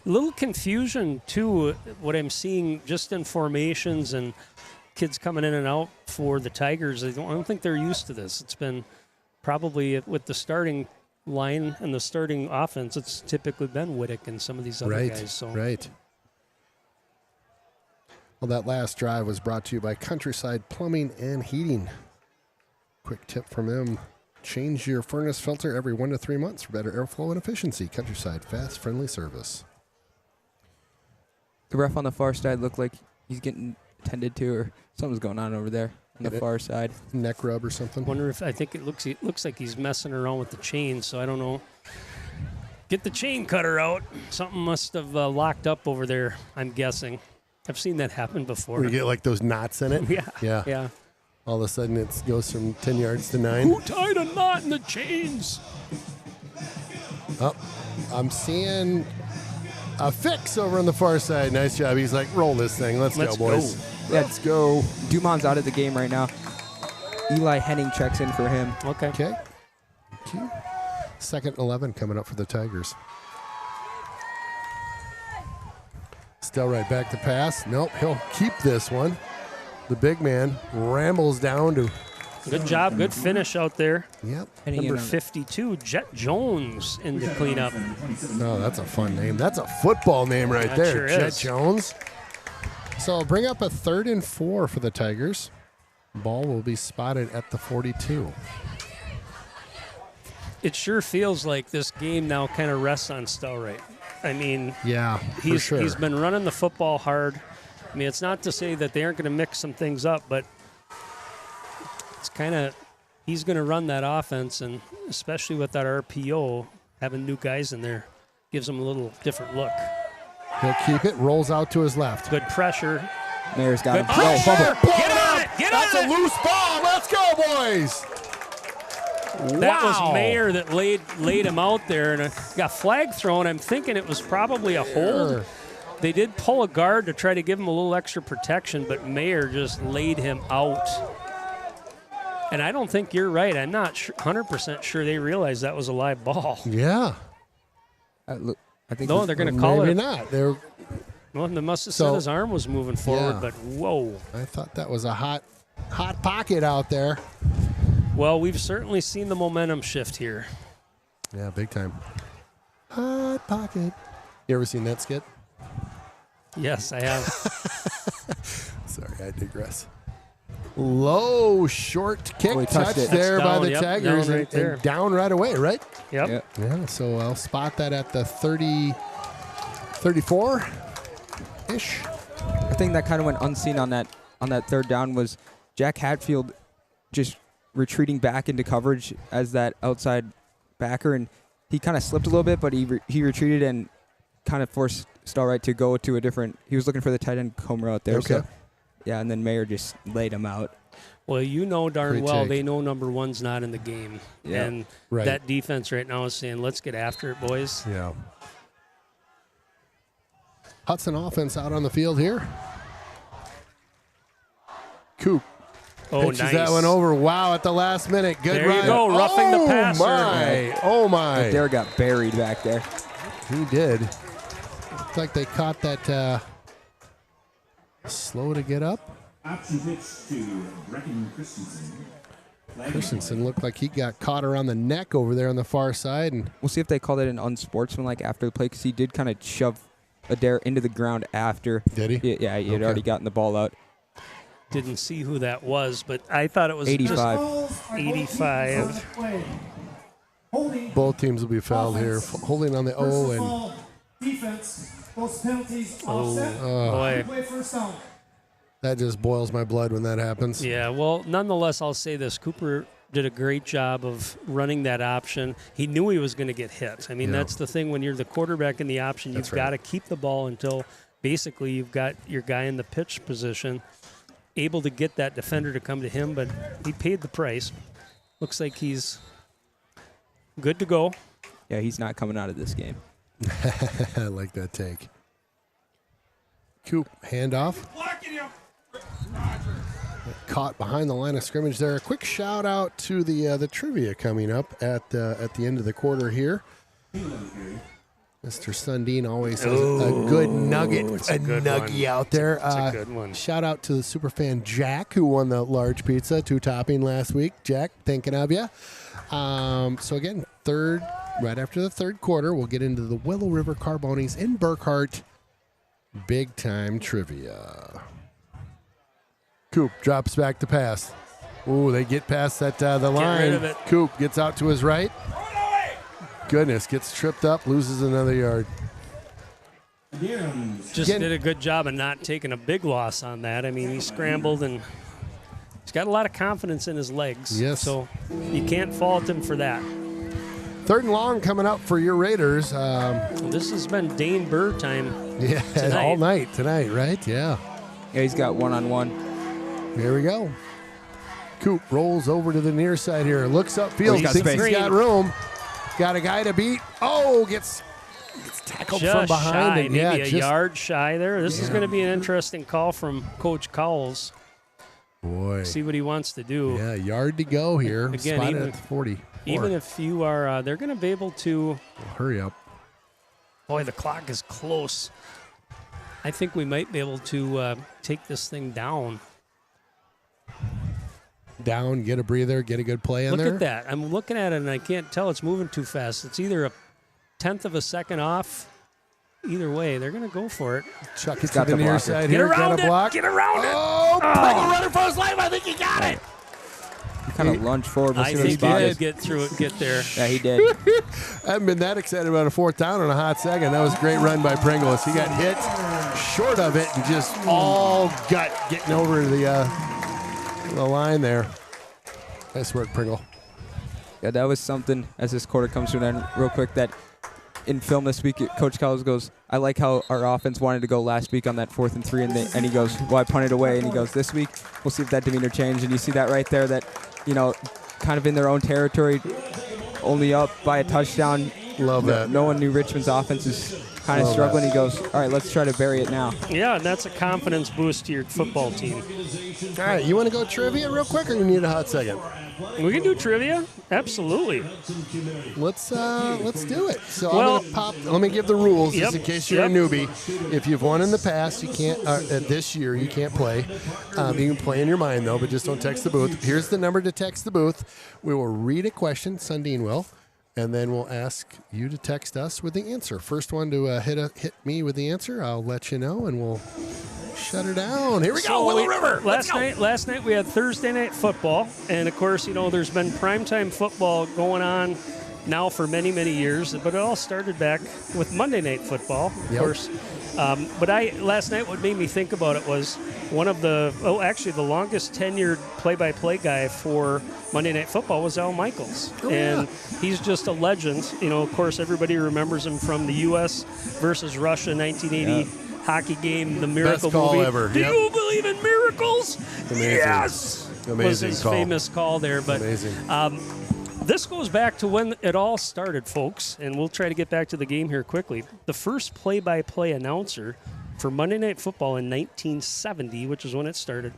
A little confusion, too, what I'm seeing just in formations and kids coming in and out for the Tigers. I don't think they're used to this. It's been probably with the starting line and the starting offense, it's typically been Whittick and some of these other guys. So. Right. Well, that last drive was brought to you by Countryside Plumbing and Heating. Quick tip from them. Change your furnace filter every 1 to 3 months for better airflow and efficiency. Countryside, fast, friendly service. The ref on the far side looked like he's getting tended to, or something's going on over there on the far side. Neck rub or something. Wonder if I think it looks like he's messing around with the chain, so I don't know. Get the chain cutter out. Something must have locked up over there, I'm guessing. I've seen that happen before. Where you get like those knots in it. Yeah. Yeah. All of a sudden it goes from 10 yards to 9. Who tied a knot in the chains? Oh, I'm seeing a fix over on the far side. Nice job. He's like, roll this thing. Let's go, boys. Yeah, Let's go. Dumont's out of the game right now. Eli Henning checks in for him. Okay. Okay. 2nd and 11 coming up for the Tigers. Still right back to pass. Nope, he'll keep this one. The big man rambles down to. Good job. Good finish out there. Yep. Henning in Number on it. 52, Jet Jones in the cleanup. Oh, that's a fun name. That's a football name right That there. sure Jet is. Jones. So I'll bring up a 3rd and 4 for the Tigers. Ball will be spotted at the 42. It sure feels like this game now kind of rests on Stelrite. I mean, Yeah, he's for sure. he's been running the football hard. I mean, it's not to say that they aren't going to mix some things up, but it's kind of he's going to run that offense, and especially with that RPO, having new guys in there gives them a little different look. He'll keep it, rolls out to his left. Good pressure. Mayer's got Good him. pressure. fumble. Get on it. Get That's on a it. loose ball. Let's go, boys. That Wow. was Mayer that laid him out there, and got flag thrown. I'm thinking it was probably a hold. They did pull a guard to try to give him a little extra protection, but Mayer just laid him out. And I don't think you're right. I'm not 100% sure they realized that was a live ball. Yeah. Look, I think No, they're going to call Maybe it. not. They're, Well, they must have So- said his arm was moving forward, Yeah. but whoa. I thought that was a hot pocket out there. Well, we've certainly seen the momentum shift here. Yeah, big time. Hot pocket. You ever seen that skit? Yes, I have. Sorry, I digress. Low, short kick Oh, he touched touch it. there by Touchdown, the yep, Tigers down right there. and down right away, right? Yep. Yeah. Yeah, so I'll spot that at the 34-ish. The thing that kind of went unseen on that third down was Jack Hatfield just retreating back into coverage as that outside backer, and he kind of slipped a little bit, but he retreated and kind of forced Stallwright to go to a different. He was looking for the tight end Comer out there. Okay. So, yeah, and then Mayer just laid him out. Well, you know darn Great well take. they know number one's not in the game. Yeah. And Right. that defense right now is saying, let's get after it, boys. Yeah. Hudson offense out on the field here. Coop Oh, pitches nice. that one over. Wow, at the last minute. Good There you run. go, roughing the Oh, passer. my. Oh, my. Adair got buried back there. He did. Looked like they caught that slow to get up. Option pitch to Brecken Christensen. Christensen looked like he got caught around the neck over there on the far side. And We'll see if they called it an unsportsmanlike after the play, because he did kind of shove Adair into the ground after. Did he? Yeah, he had Okay. already gotten the ball out. Didn't see who that was, but I thought it was 85. just Calls are both 85. defense on the play. Holding. both teams will be fouled here. Holding on the O Personal and foul, defense. Those penalties offset. boy. Play first down. that just boils my blood when that happens. Yeah, well, nonetheless, I'll say this. Cooper did a great job of running that option. He knew he was going to get hit. I mean, Yeah. that's the thing when you're the quarterback in the option. That's You've right. got to keep the ball until basically you've got your guy in the pitch position, able to get that defender to come to him, but he paid the price. Looks like he's good to go. Yeah, he's not coming out of this game. I like that take. Coop, handoff. Caught behind the line of scrimmage there. A quick shout out to the trivia coming up at the end of the quarter here. Mr. Sundin always has a good nugget, it's a good nuggie one. out there. It's a good one. Shout out to the superfan Jack, who won the large pizza, 2-topping last week. Jack, thinking of you. So again, right after the third quarter, we'll get into the Willow River Carbonis in Burkhart. Big time trivia. Coop drops back to pass. Ooh, they get past that the line. rid of it. Coop gets out to his right. Goodness, gets tripped up, loses another yard. Just Again- did a good job of not taking a big loss on that. I mean, he scrambled and he's got a lot of confidence in his legs. Yes. So you can't fault him for that. 3rd and long coming up for your Raiders. This has been Dane Burr time. Yeah, Tonight. all night tonight, right? Yeah. Yeah, he's got one-on-one. Here we go. Coop rolls over to the near side here. Looks upfield. He's got Thinks space. he's got room. Got a guy to beat. Oh, gets tackled from Just behind. shy, and maybe yeah, a just, yard shy there. This is going to be an interesting call from Coach Cowles. Boy. See what he wants to do. Yeah, yard to go here. Again, Spotted even- at the 40. Even if you are, they're going to be able to. Hurry up. Boy, the clock is close. I think we might be able to take this thing down. Down, get a breather, get a good play in Look there. at that. I'm looking at it, and I can't tell. It's moving too fast. It's either a 1/10 of a second off. Either way, they're going to go for it. Chuck it to got the the near blocker. side Get here. around Got a block. it. Get around it. Oh, Peggle running for his life. I think he got it. kind of lunged forward. We'll I see what his think he spot did is. get there. Yeah, he did. I haven't been that excited about a 4th down in a hot second. That was a great run by Pringles. He got hit short of it and just all gut getting over the line there. Nice work, Pringle. Yeah, that was something, as this quarter comes to an end, real quick, that in film this week, Coach Collins goes, I like how our offense wanted to go last week on that 4th and 3, and he goes, well, I punted away, and he goes, this week, we'll see if that demeanor changed, and you see that right there, that, kind of in their own territory, only up by a touchdown. Love that. No one knew Richmond's offense is kind of struggling. He goes, all right, let's try to bury it now. Yeah, and that's a confidence boost to your football team. All right, you want to go trivia real quick, or you need a hot second? We can do trivia. Absolutely. Let's do it. So Well- I'm gonna pop. Let me give the rules just in Yep, case you're a yep. newbie. If you've won in the past, you can't. This year, you can't play. You can play in your mind though, but just don't text the booth. Here's the number to text the booth. We will read a question. Sundin will. And then we'll ask you to text us with the answer. First one to hit me with the answer, I'll let you know, and we'll shut her down. Here we go, Willow River. Let's go. Last night we had Thursday night football, and of course, there's been primetime football going on now for many, many years, but it all started back with Monday night football, of course. But last night, what made me think about it was one of the longest tenured play-by-play guy for Monday Night Football was Al Michaels. And he's just a legend. Of course, everybody remembers him from the U.S. versus Russia 1980 hockey game, the Miracle Best call movie. ever. Do Yep. you believe in miracles? Amazing. Yes! Amazing was his call. famous call there. But Amazing. this goes back to when it all started, folks, and we'll try to get back to the game here quickly. The first play-by-play announcer for Monday Night Football in 1970, which is when it started,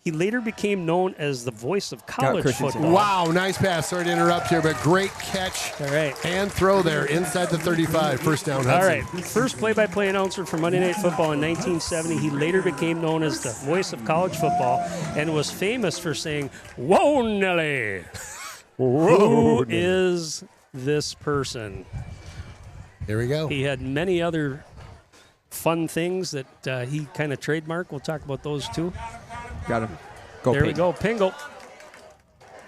he later became known as the voice of college Christensen. football. Wow, nice pass. Sorry to interrupt here, but great catch. All right. And throw there inside the 35. First down, Hudson. All right. First play-by-play announcer for Monday Night Football in 1970. He later became known as the voice of college football and was famous for saying, "Whoa, Nelly." Who is this person? Here we go. He had many other fun things that he kind of trademarked. We'll talk about those too. Got him. Go, There we Peyton. go. Pingle.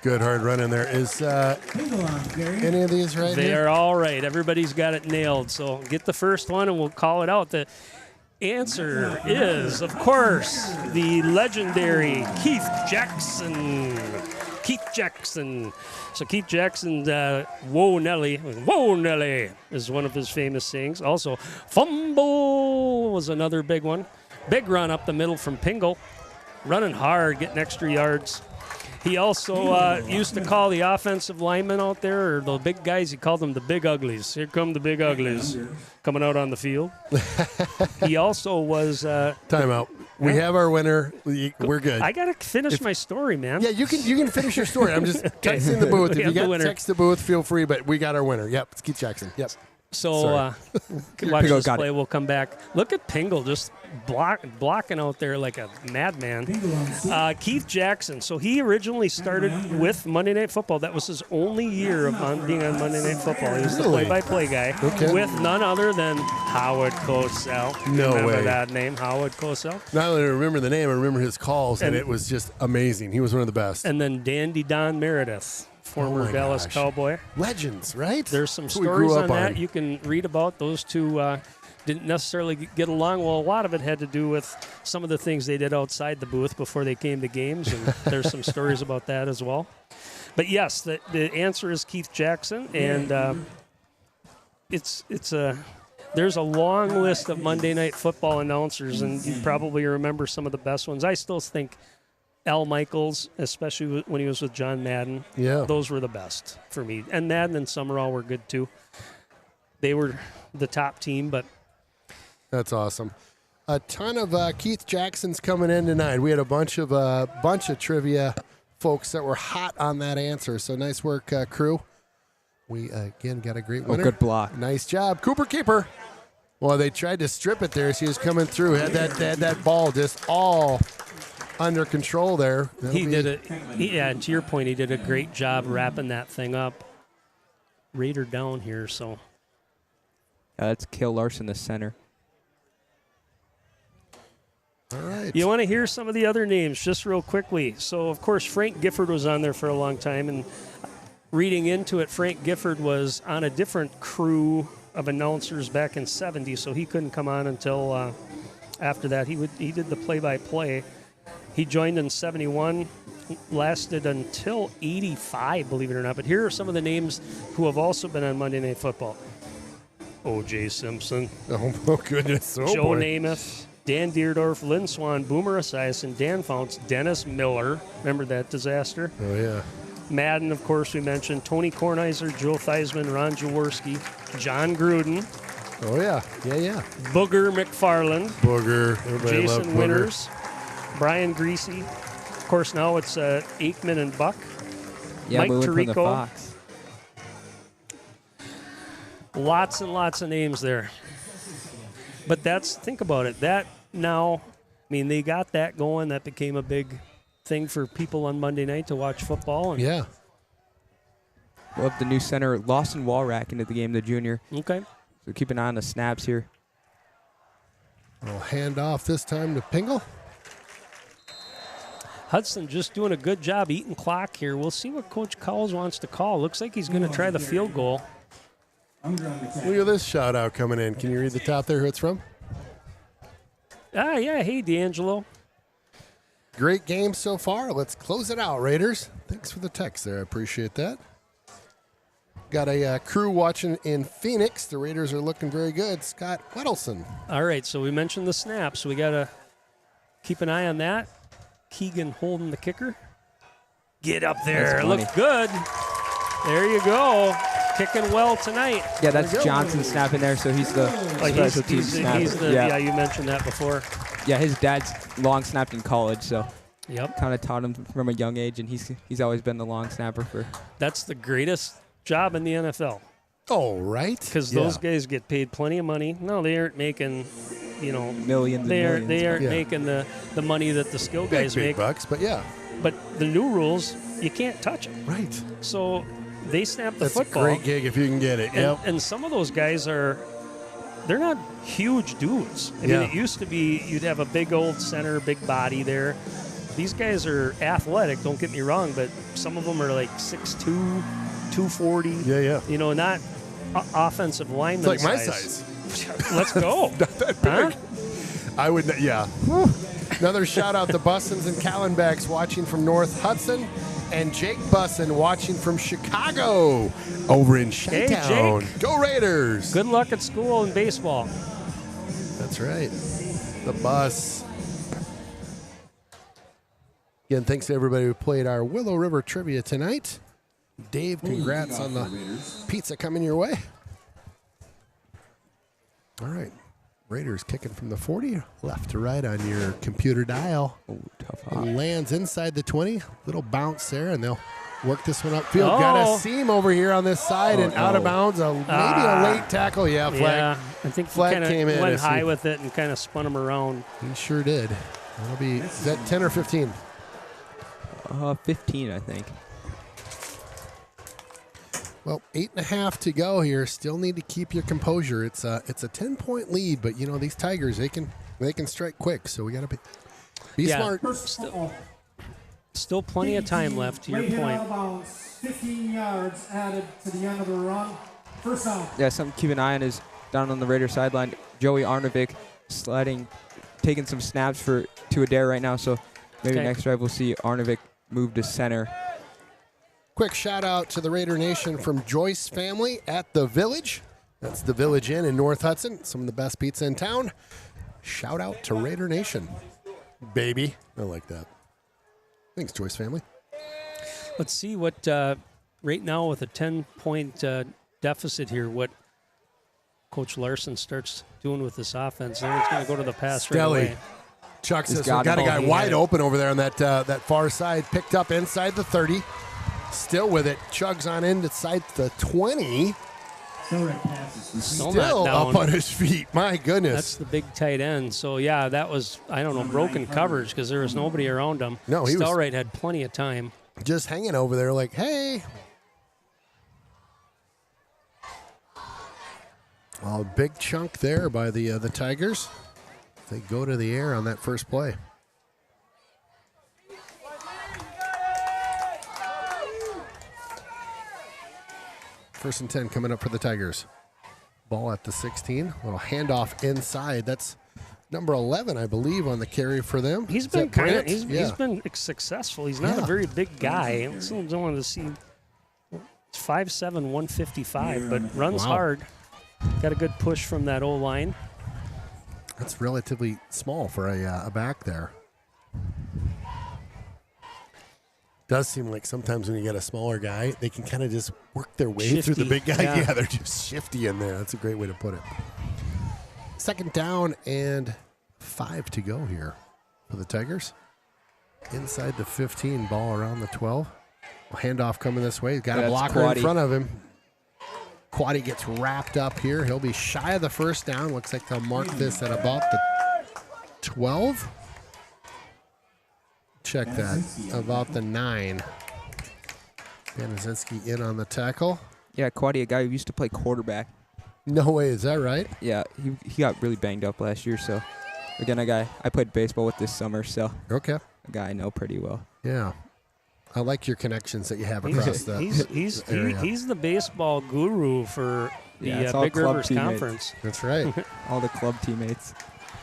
Good hard run in there. Is any of these right They here? are all right. Everybody's got it nailed. So get the first one and we'll call it out. The answer is, of course, the legendary Keith Jackson. Keith Jackson. So Keith Jackson's Whoa Nelly is one of his famous sayings. Also, fumble was another big one. Big run up the middle from Pingle. Running hard, getting extra yards. He also used to call the offensive linemen out there, or the big guys, he called them the big uglies. Here come the big uglies coming out on the field. He also was... Timeout. We have our winner. We're good. I got to finish my story, man. Yeah, you can finish your story. I'm just texting the booth. If We you have the got winner. text the booth, feel free. But we got our winner. Yep, it's Keith Jackson. Yep. So watch Pingle this got play. it. We'll come back. Look at Pingle just blocking out there like a madman. Keith Jackson. So he originally started with Monday Night Football. That was his only year of being on Monday Night Football. He was the Really? play-by-play guy with none other than Howard Cosell. No Remember way. that name, Howard Cosell? Not only do I remember the name, I remember his calls, and And- it was just amazing. He was one of the best. And then Dandy Don Meredith, former Oh my Dallas gosh. Cowboy. Legends, right? There's some That's what we stories grew on up that you can read about. Those two didn't necessarily get along. Well, a lot of it had to do with some of the things they did outside the booth before they came to games, and there's some stories about that as well. But yes, the answer is Keith Jackson, and there's a long list of Monday Night Football announcers, and you probably remember some of the best ones. I still think Al Michaels, especially when he was with John Madden. Yeah. Those were the best for me. And Madden and Summerall were good too. They were the top team, but That's awesome. A ton of Keith Jacksons coming in tonight. We had a bunch of trivia folks that were hot on that answer. So nice work, crew. We again got a great winner. good block. Nice job, Cooper Keeper. Well, they tried to strip it there. She was coming through. Had that ball just all under control there. he did it. Yeah, to your point, he did a great job wrapping that thing up. Raider down here, so That's Kale Larson, the center. All right. You want to hear some of the other names just real quickly. So, of course, Frank Gifford was on there for a long time. And reading into it, Frank Gifford was on a different crew of announcers back in 70, so he couldn't come on until after that. He did the play-by-play. He joined in 71, lasted until 85, believe it or not. But here are some of the names who have also been on Monday Night Football. O.J. Simpson. Oh, goodness. Oh, Joe boy. Namath. Dan Deerdorf, Lynn Swan, Boomer Esiason, Dan Founts, Dennis Miller. Remember that disaster? Oh, yeah. Madden, of course, we mentioned. Tony Kornheiser, Joe Theismann, Ron Jaworski, John Gruden. Oh, yeah. Yeah. Booger McFarland. Booger. Everybody loved Jason Booger. Winters. Brian Greasy. Of course, now it's Aikman and Buck. Yeah, Mike we went from the Tirico. Fox. Lots and lots of names there. But think about it. That now, they got that going. That became a big thing for people on Monday night to watch football. And Yeah. We'll have the new center, Lawson Walrack, into the game, the junior. Okay. So keep an eye on the snaps here. We'll hand off this time to Pingle. Hudson just doing a good job eating clock here. We'll see what Coach Cowles wants to call. Looks like he's going to try the field goal. Look at this shout out coming in. Can you read the top there who it's from? Yeah. Hey, D'Angelo. Great game so far. Let's close it out, Raiders. Thanks for the text there. I appreciate that. Got a crew watching in Phoenix. The Raiders are looking very good. Scott Weddleson. All right, so we mentioned the snaps. We got to keep an eye on that. Keegan holding the kicker. Get up there. That's Look good. There you go. Kicking well tonight. Yeah, that's Johnson snapping there, so he's the special team snapper. Yeah, you mentioned that before. Yeah, his dad's long snapped in college, so Yep. kind of taught him from a young age, and he's always been the long snapper for. That's the greatest job in the NFL. Oh, right. Because those guys get paid plenty of money. No, they aren't making, Millions. they and millions. aren't making the money that the skill guys big make. bucks, but yeah. But the new rules, you can't touch them. Right. So they snap the That's football. a great gig if you can get it. Yep. And some of those guys they're not huge dudes. I mean, it used to be you'd have a big old center, big body there. These guys are athletic, don't get me wrong, but some of them are like 6'2", 240. Yeah. Not offensive lineman It's like my size. Let's go. Not that big. I would, yeah. Another shout out to Bussins and Callenbecks watching from North Hudson, and Jake Bussin watching from Chicago over in Chi-Town. Jake. Go Raiders. Good luck at school and baseball. That's right. The bus. Again, thanks to everybody who played our Willow River trivia tonight. Dave, congrats on the pizza coming your way. All right. Raiders kicking from the 40, left to right on your computer dial. Oh, tough It hop. lands inside the 20. Little bounce there, and they'll work this one upfield. Oh. Got a seam over here on this side and out of bounds. Maybe a late tackle. Yeah, flag. Yeah, I think he Flag kind came in. of went I see. high with it and kind of spun him around. He sure did. That'll be, is that 10 or 15? 15, I think. Well, 8.5 to go here. Still need to keep your composure. It's a 10-point lead, but these Tigers they can strike quick. So we got to be smart. Still plenty of time left. To your Weight hit point. out of bounds, 15 yards added to the end of the run. First down. Yeah, something to keep an eye on is down on the Raider sideline, Joey Arnovic taking some snaps to Adair right now. So maybe Okay. next drive we'll see Arnovic move to center. Quick shout out to the Raider Nation from Joyce family at the Village. That's the Village Inn in North Hudson. Some of the best pizza in town. Shout out to Raider Nation. Baby. I like that. Thanks, Joyce family. Let's see what right now with a 10-point deficit here, what Coach Larson starts doing with this offense. Then he's going to go to the pass right away. Chuck says, got got a him. guy He wide had it. open over there on that far side. Picked up inside the 30. Still with it. Chugs on inside the 20. Still Still not down. up on his feet. My goodness. That's the big tight end. So, yeah, that was, broken coverage because there was nobody around him. No, he was- Stelrite had plenty of time. Just hanging over there like, hey. Well, big chunk there by the Tigers. They go to the air on that first play. First and 10 coming up for the Tigers. Ball at the 16. Little handoff inside. That's number 11, I believe, on the carry for them. He's been he's been successful. He's not a very big guy. I don't want to see 5'7", 155, but runs hard. Got a good push from that O-line. That's relatively small for a back there. Does seem like sometimes when you get a smaller guy, they can kind of just work their way through the big guy. Yeah, they're just shifty in there. That's a great way to put it. Second down and 5 to go here for the Tigers. Inside the 15, ball around the 12. Handoff coming this way. He's got a blocker in front of him. Quaddy gets wrapped up here. He'll be shy of the first down. Looks like they'll mark this at about the 12. Check that. About the 9. Banazinski in on the tackle. Yeah, Quaddy, a guy who used to play quarterback. No way, is that right? Yeah, he got really banged up last year. So, again, I played baseball with this summer, so okay, a guy I know pretty well. Yeah, I like your connections that you have across the area. He's the baseball guru for the Big Rivers Conference. That's right. All the club teammates.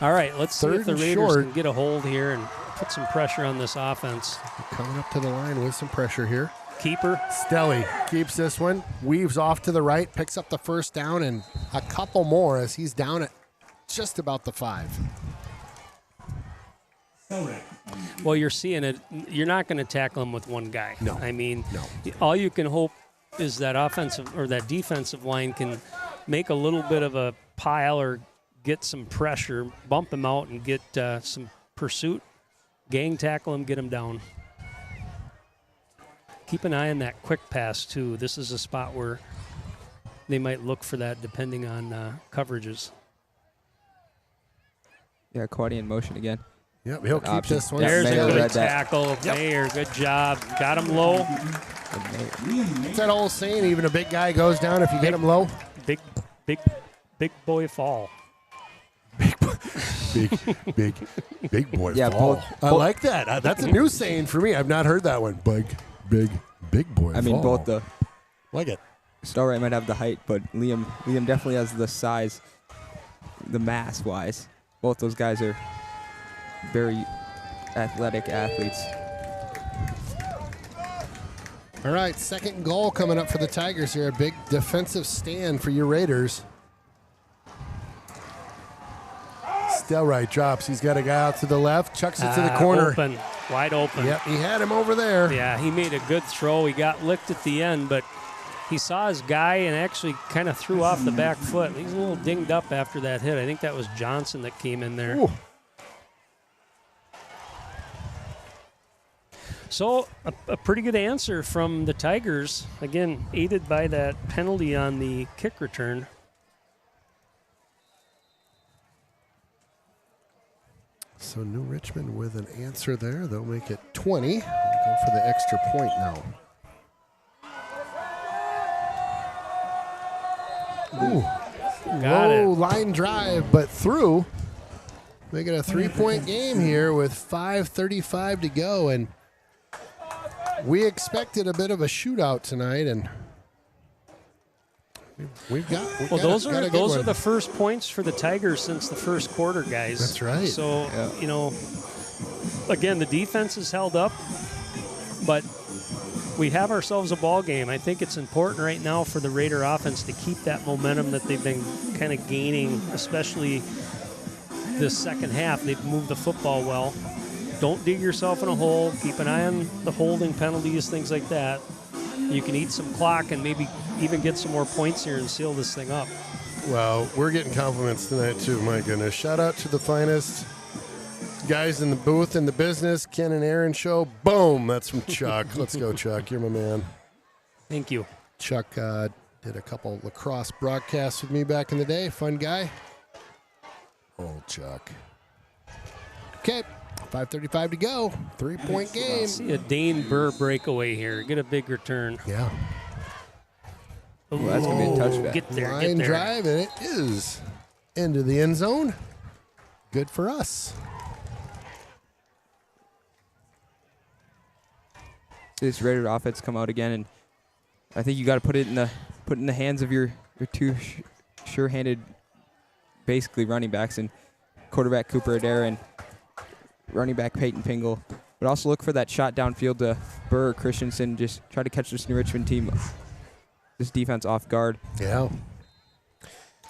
All right, let's see if the Raiders short. can get a hold here and put some pressure on this offense. Coming up to the line with some pressure here. Keeper. Stelly keeps this one, weaves off to the right, picks up the first down and a couple more as he's down at just about the 5. Well, you're seeing it. You're not going to tackle him with one guy. No. I mean, no. All you can hope is that offensive or that defensive line can make a little bit of a pile or get some pressure, bump him out, and get some pursuit, gang tackle him, get him down. Keep an eye on that quick pass, too. This is a spot where they might look for that depending on coverages. Yeah, Quaddy in motion again. Yep, he'll keep this one. There's Mayer a good tackle. Mayer, good job. Got him low. It's that old saying, even a big guy goes down if you get him low. Big boy fall. Big boy fall. I like that. That's a new saying for me. I've not heard that one. Big boy fall. I mean, both the like it. Starlight might have the height, but Liam definitely has the size, the mass-wise. Both those guys are very athletic athletes. All right, second goal coming up for the Tigers here. A big defensive stand for your Raiders. Stelright drops. He's got a guy out to the left, chucks it to the corner. Open, wide open. Yep, he had him over there. Yeah, he made a good throw. He got licked at the end, but he saw his guy and actually kind of threw off the back foot. He's a little dinged up after that hit. I think that was Johnson that came in there. Ooh. So a pretty good answer from the Tigers. Again, aided by that penalty on the kick return. So New Richmond with an answer there. They'll make it 20. Go for the extra point now. Ooh. Low line drive, but through. Make it a 3-point game here with 5:35 to go. And we expected a bit of a shootout tonight, and those are the first points for the Tigers since the first quarter, guys. That's right. So, again, the defense is held up, but we have ourselves a ball game. I think it's important right now for the Raider offense to keep that momentum that they've been kind of gaining, especially this second half. They've moved the football well. Don't dig yourself in a hole. Keep an eye on the holding penalties, things like that. You can eat some clock and maybe even get some more points here and seal this thing up. Well, we're getting compliments tonight, too. My goodness. Shout out to the finest guys in the booth in the business. Ken and Aaron show. Boom. That's from Chuck. Let's go, Chuck. You're my man. Thank you. Chuck did a couple lacrosse broadcasts with me back in the day. Fun guy. Old Chuck. Okay. 5:35 to go. 3-point game. See a Dane Burr breakaway here. Get a big return. Yeah. Well, that's going to be a touchback. Get there. Line drive, and it is into the end zone. Good for us. This Raider offense come out again, and I think you got to put it in the hands of your two sure-handed, basically running backs, and quarterback Cooper Adair and running back Peyton Pingle. But also look for that shot downfield to Burr or Christensen. Just try to catch this New Richmond team, this defense off guard. Yeah.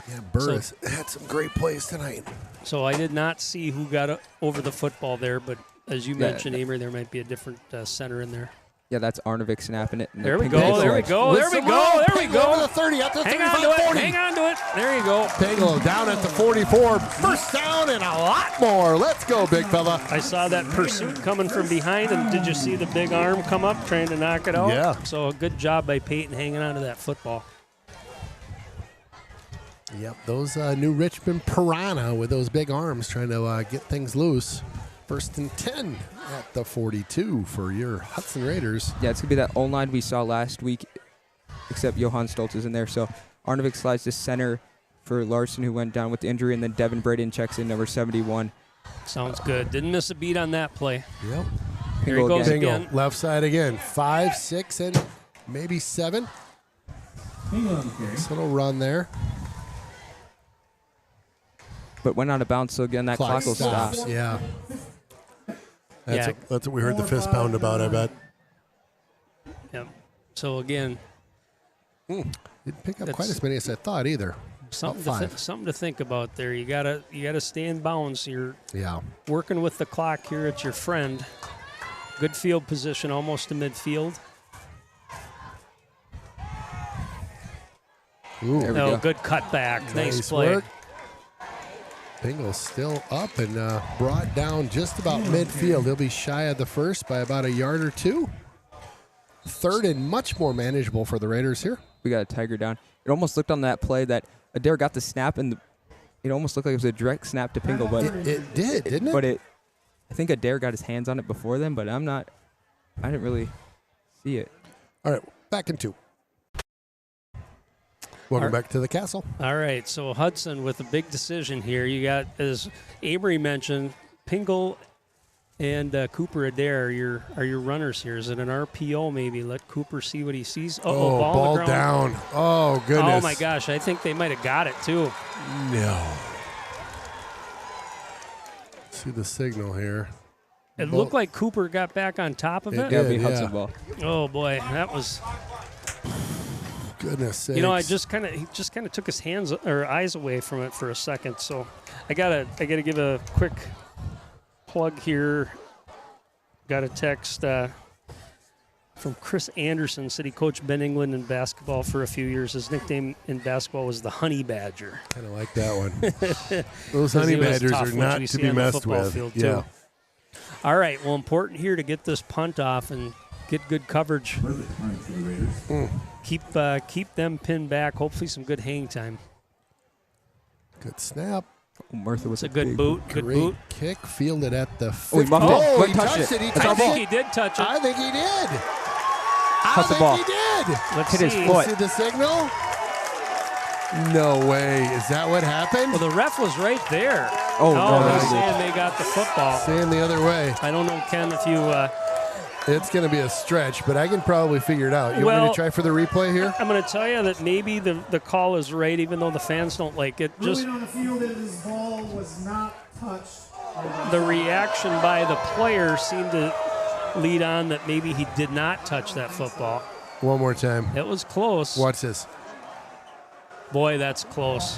Yeah, Burr has had some great plays tonight. So I did not see who got over the football there, but as you mentioned, Amory, there might be a different center in there. Yeah, that's Arnovic snapping it. There we go, there we go, there we go, there we go. Over the 30, up to the Hang 35, on to it, 40. hang on to it. There you go. Pingle down at the 44. First down and a lot more. Let's go, big fella. I saw that pursuit coming from behind, and did you see the big arm come up trying to knock it out? Yeah. So a good job by Peyton hanging on to that football. Yep, those New Richmond Piranha with those big arms trying to get things loose. First and 10 at the 42 for your Hudson Raiders. Yeah, it's going to be that O-line we saw last week, except Johan Stoltz is in there. So Arnovic slides to center for Larson, who went down with the injury, and then Devin Braden checks in, number 71. Sounds good. Didn't miss a beat on that play. Yep. Here he goes Pingle, again. left side again. 5, 6, and maybe 7. Nice little run there. But went out of bounds, so again, that clock will stop. Yeah. Yeah. That's what we heard the fist pound about, I bet. Yep. So again, Didn't pick up quite as many as I thought either. something to think about there. You gotta stay in bounds. You're working with the clock here. It's your friend. Good field position, almost to midfield. Ooh. There we go. Good cutback. Nice play. Work. Pingle still up and brought down just about midfield. He'll be shy of the first by about a yard or two. Third and much more manageable for the Raiders here. We got a Tiger down. It almost looked on that play that Adair got the snap, and it almost looked like it was a direct snap to Pingle. But it did, didn't it? But I think Adair got his hands on it before then, but I didn't really see it. All right, back in 2. Welcome back to the castle. All right, so Hudson with a big decision here. You got, as Amory mentioned, Pingle and Cooper Adair are your runners here. Is it an RPO maybe? Let Cooper see what he sees. Ball down. Oh, goodness. Oh, my gosh. I think they might have got it, too. No. See the signal here. It looked like Cooper got back on top of it. Yeah, it'll be Hudson ball. Oh, boy. That was... Goodness sakes. You know, he just kind of took his hands or eyes away from it for a second. So I gotta give a quick plug here. Got a text from Chris Anderson. Said he coached Ben England in basketball for a few years. His nickname in basketball was the Honey Badger. Kind of like that one. Those Honey Badgers are not to be messed with. Yeah. All right. Well, important here to get this punt off and get good coverage. Keep them pinned back. Hopefully some good hang time. Good snap. Murtha was a good boot. Good boot. Kick fielded at the 50. Oh, he muffed it. He touched it. I think he did touch it. I think he did. Touch the ball. He did. Let's hit see. his foot. See the signal? No way. Is that what happened? Well, the ref was right there. Oh, no. He's saying they got the football. Saying the other way. I don't know, Ken, if you... It's going to be a stretch, but I can probably figure it out. You want me to try for the replay here? I'm going to tell you that maybe the call is right, even though the fans don't like it. Just on the field, his ball was not touched. The reaction by the player seemed to lead on that maybe he did not touch that football. One more time. It was close. Watch this. Boy, that's close.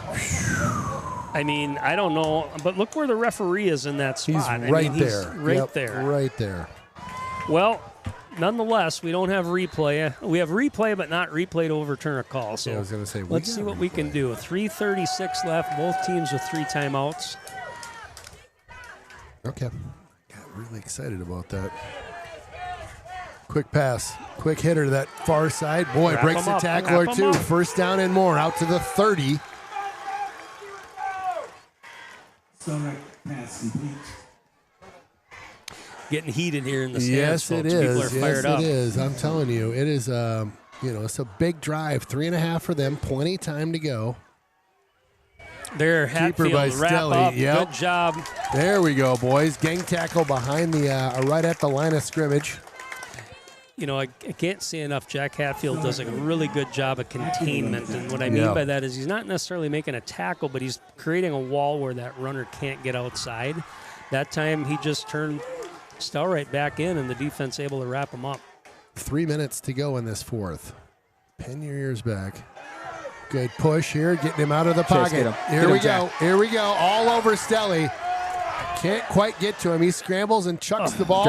I mean, I don't know, but look where the referee is in that spot. He's right there. He's right there. Right there. Well, nonetheless, we don't have replay. We have replay, but not replay to overturn a call. So I was going to say, let's see what we can do. 3:36 left. Both teams with 3 timeouts. Okay. Got really excited about that. Quick pass. Quick hitter to that far side. Boy, Wrap breaks him a up. tackle or Wrap two. him up. First down and more. Out to the 30. Select pass complete. Getting heated here in the stands. Yes, folks. it is. People are fired up. Yes, it is. I'm telling you, it is. It's a big drive. 3.5 for them. Plenty time to go. There, Keeper Hatfield, by wrap Stelly, up. yep. Good job. There we go, boys. Gang tackle behind the, right at the line of scrimmage. You know, I can't say enough. Jack Hatfield does a really good job of containment. And what I mean by that is he's not necessarily making a tackle, but he's creating a wall where that runner can't get outside. That time he just turned Stelright back in, and the defense able to wrap him up. 3 minutes to go in this fourth. Pin your ears back. Good push here, getting him out of the pocket. Here we go. Here we go. All over Stelly. Can't quite get to him. He scrambles and chucks the ball.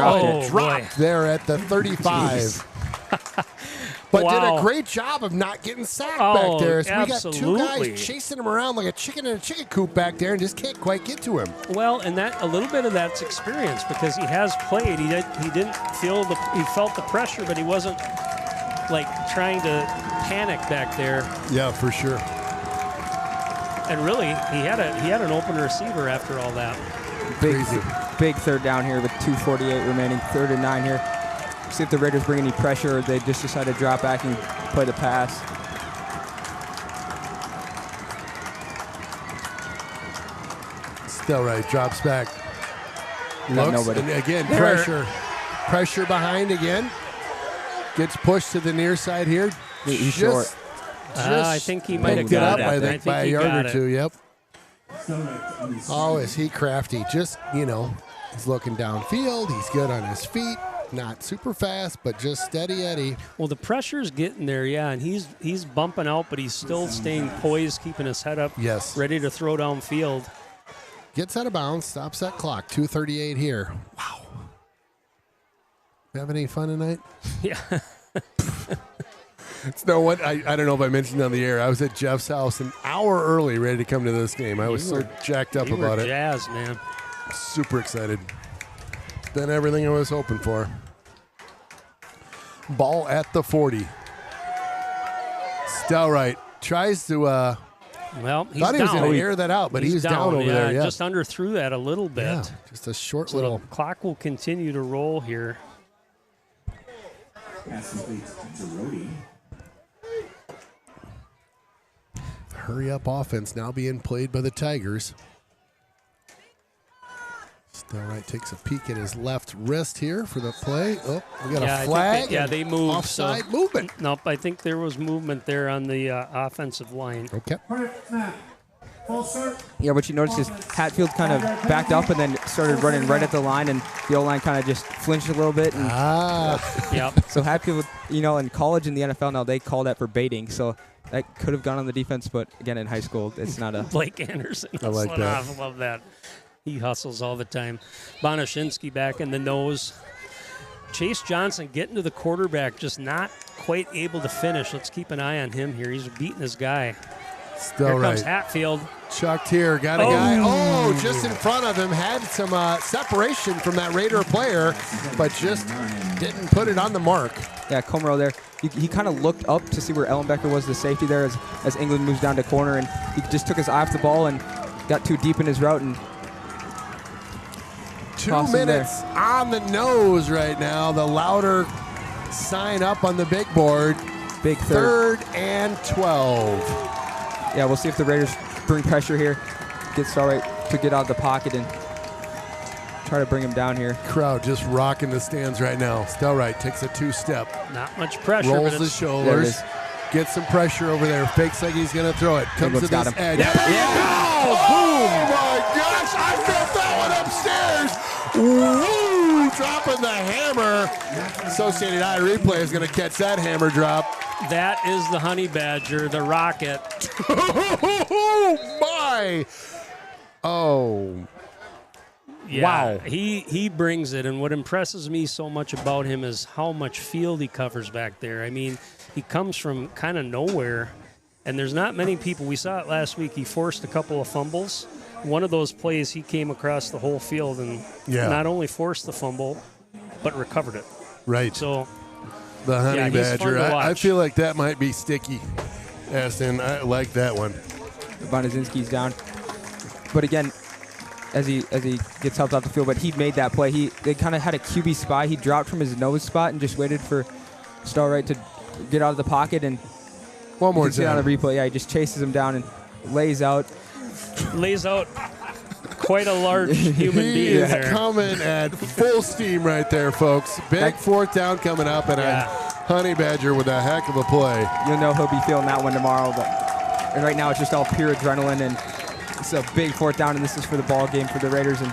Dropped there at the 35. But did a great job of not getting sacked back there. So we got two guys chasing him around like a chicken in a chicken coop back there and just can't quite get to him. Well, and that a little bit of that's experience because he has played. He didn't feel he felt the pressure, but he wasn't like trying to panic back there. Yeah, for sure. And really, he had an open receiver after all that. Big third down here with 2:48 remaining. 3rd and 9 here. See if the Raiders bring any pressure or they just decide to drop back and play the pass. Stellright drops back. Got Looks, nobody. and again, pressure behind again. Gets pushed to the near side here. He's short. I think he might have got got it. it. I think by a yard or two. Yep. Stelright on the Oh, is he crafty? Just, he's looking downfield. He's good on his feet. Not super fast, but just steady Eddie. Well, the pressure's getting there, yeah, and he's bumping out, but he's still staying poised, keeping his head up, Yes. ready to throw downfield. Gets out of bounds, stops that clock. 2:38 here. Wow. Having any fun tonight? Yeah. It's no what I don't know if I mentioned on the air. I was at Jeff's house an hour early, ready to come to this game. I was so jacked up about it. Jazzed, man. Super excited. Been everything I was hoping for. Ball at the 40. Stellright tries to. Well, he's thought he was down. going to air that out, but he's down over there. Yeah, just underthrew that a little bit. Yeah, just a short So little. the clock will continue to roll here. pass complete to Rody. Hurry up offense now being played by the Tigers. Stellright takes a peek at his left wrist here for the play. Oh, we got a flag. They moved. Offside movement. Nope, I think there was movement there on the offensive line. Okay. Snap. Full start. Yeah, what you noticed is Hatfield kind of backed up and then started running right at the line, and the O-line kind of just flinched a little bit. And Yep. so Hatfield, in college and the NFL now, they call that for baiting. So that could have gone on the defense, but again, in high school, it's not a. Blake Anderson. I like hustling that. off. I love that. He hustles all the time. Bonashinsky back in the nose. Chase Johnson getting to the quarterback, just not quite able to finish. Let's keep an eye on him here. He's beating his guy. Here comes Hatfield. Chucked here, got a guy. Oh, just in front of him. Had some separation from that Raider player, but just didn't put it on the mark. Yeah, Comero there. He kind of looked up to see where Ellenbecker was, the safety there, as England moves down to corner, and he just took his eye off the ball and got too deep in his route. And 2 minutes on the nose right now. The louder sign up on the big board. Big third. 3rd and 12. Yeah, we'll see if the Raiders bring pressure here. Get Stellright to get out of the pocket and try to bring him down here. Crowd just rocking the stands right now. Stellright takes a 2-step. Not much pressure. Rolls but the it's, shoulders. Gets some pressure over there. Fakes like he's going to throw it. Comes to this edge. Yeah. Oh, my gosh. I felt that one upstairs. Woo! Dropping the hammer. Associated Eye Replay is going to catch that hammer drop. That is the Honey Badger, the Rocket. Oh, my. Oh. Yeah, wow. He brings it, and what impresses me so much about him is how much field he covers back there. I mean, he comes from kind of nowhere, and there's not many people. We saw it last week. He forced a couple of fumbles. One of those plays, he came across the whole field and not only forced the fumble, but recovered it. Right. So the Honey Badger. I feel like that might be sticky, Aston. I like that one. Bonazinski's down. But again, as he gets helped off the field, but he made that play. They kind of had a QB spy. He dropped from his nose spot and just waited for Stellright to get out of the pocket. And one more time on the replay, he just chases him down and lays out. lays out quite a large human He being is there. coming at full steam right there, folks. Big fourth down coming up, and a Honey Badger with a heck of a play. You'll know he'll be feeling that one tomorrow. But right now it's just all pure adrenaline, and it's a big fourth down, and this is for the ball game for the Raiders. And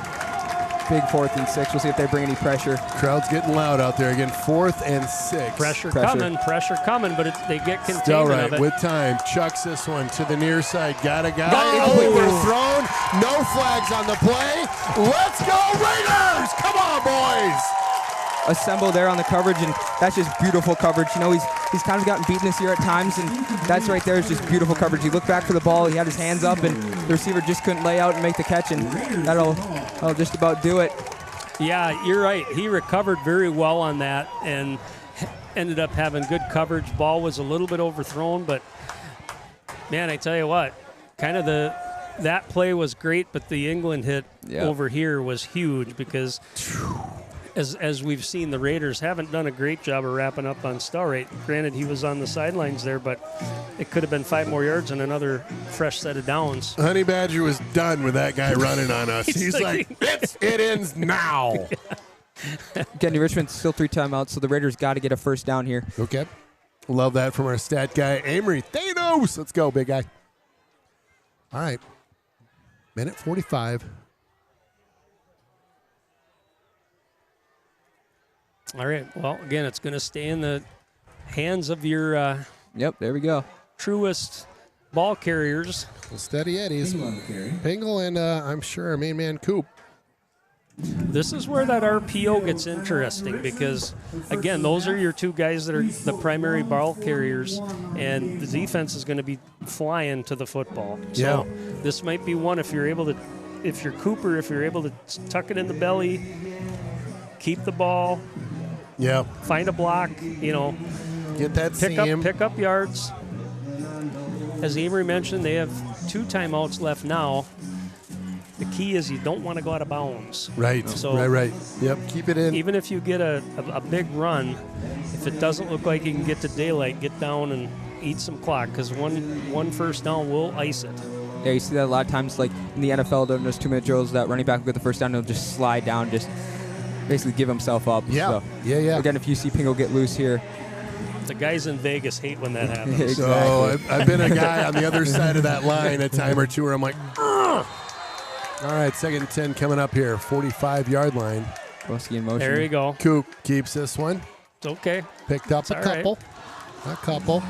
big 4th and 6. We'll see if they bring any pressure. Crowd's getting loud out there again. 4th and 6. Pressure coming, but they get containment Still right of it. with time. Chucks this one to the near side. Got a guy. Go! Overthrown. No flags on the play. Let's go Raiders! Come on, boys! Assemble there on the coverage, and that's just beautiful coverage. You know, he's kind of gotten beaten this year at times, and that's right there is just beautiful coverage. He looked back for the ball, he had his hands up, and the receiver just couldn't lay out and make the catch, and that'll just about do it. Yeah, you're right. He recovered very well on that and ended up having good coverage. Ball was a little bit overthrown, but man, I tell you what, kind of that play was great, but the England hit over here was huge because as we've seen, the Raiders haven't done a great job of wrapping up on Stelrate. Granted, he was on the sidelines there, but it could have been 5 more yards and another fresh set of downs. Honey Badger was done with that guy running on us. He's like, it ends now. Again, Richmond still 3 timeouts, so the Raiders got to get a first down here. Okay. Love that from our stat guy, Amory Thanos. Let's go, big guy. All right. Minute 45. All right. Well, again, it's going to stay in the hands of your Yep, there we go. truest ball carriers. Steady Eddies. Pingle and I'm sure our main man Coop. This is where that RPO gets interesting because, again, those are your 2 guys that are the primary ball carriers, and the defense is going to be flying to the football. So this might be one if you're able to tuck it in the belly, keep the ball, find a block, get that seam. Pick up yards. As Amory mentioned, they have 2 timeouts left now. The key is you don't want to go out of bounds. Right. So right. Yep. Keep it in. Even if you get a big run, if it doesn't look like you can get to daylight, get down and eat some clock because one first down will ice it. Yeah, you see that a lot of times, like in the NFL, during those 2-minute drills, that running back will get the first down, he'll just slide down, just basically give himself up. Yeah. So, yeah. Again, if you see Pingle get loose here. The guys in Vegas hate when that happens. Exactly. So I've been a guy on the other side of that line a time or two where I'm like, ugh. All right, 2nd and 10 coming up here, 45-yard line. Boski in motion. There you go. Coop keeps this one. It's okay. Picked up It's a couple. right. A couple.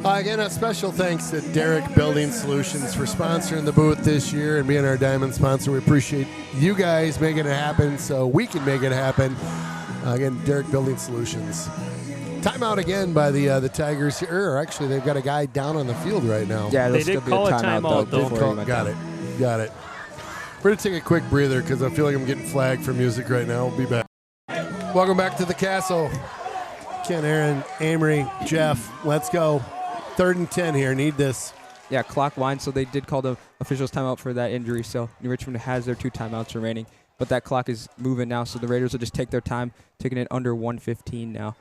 Again, a special thanks to Derek Building Solutions for sponsoring the booth this year and being our diamond sponsor. We appreciate you guys making it happen so we can make it happen. Again, Derek Building Solutions. Timeout again by the Tigers here. Or actually, they've got a guy down on the field right now. Yeah, They did call a timeout, though. Got it. We're going to take a quick breather because I feel like I'm getting flagged for music right now. We'll be back. Welcome back to the Castle. Ken, Aaron, Amory, Jeff, let's go. 3rd and 10 here. Need this. Yeah, clock winds, so they did call the officials timeout for that injury. So New Richmond has their 2 timeouts remaining. But that clock is moving now, so the Raiders will just take their time, taking it under 1:15 now.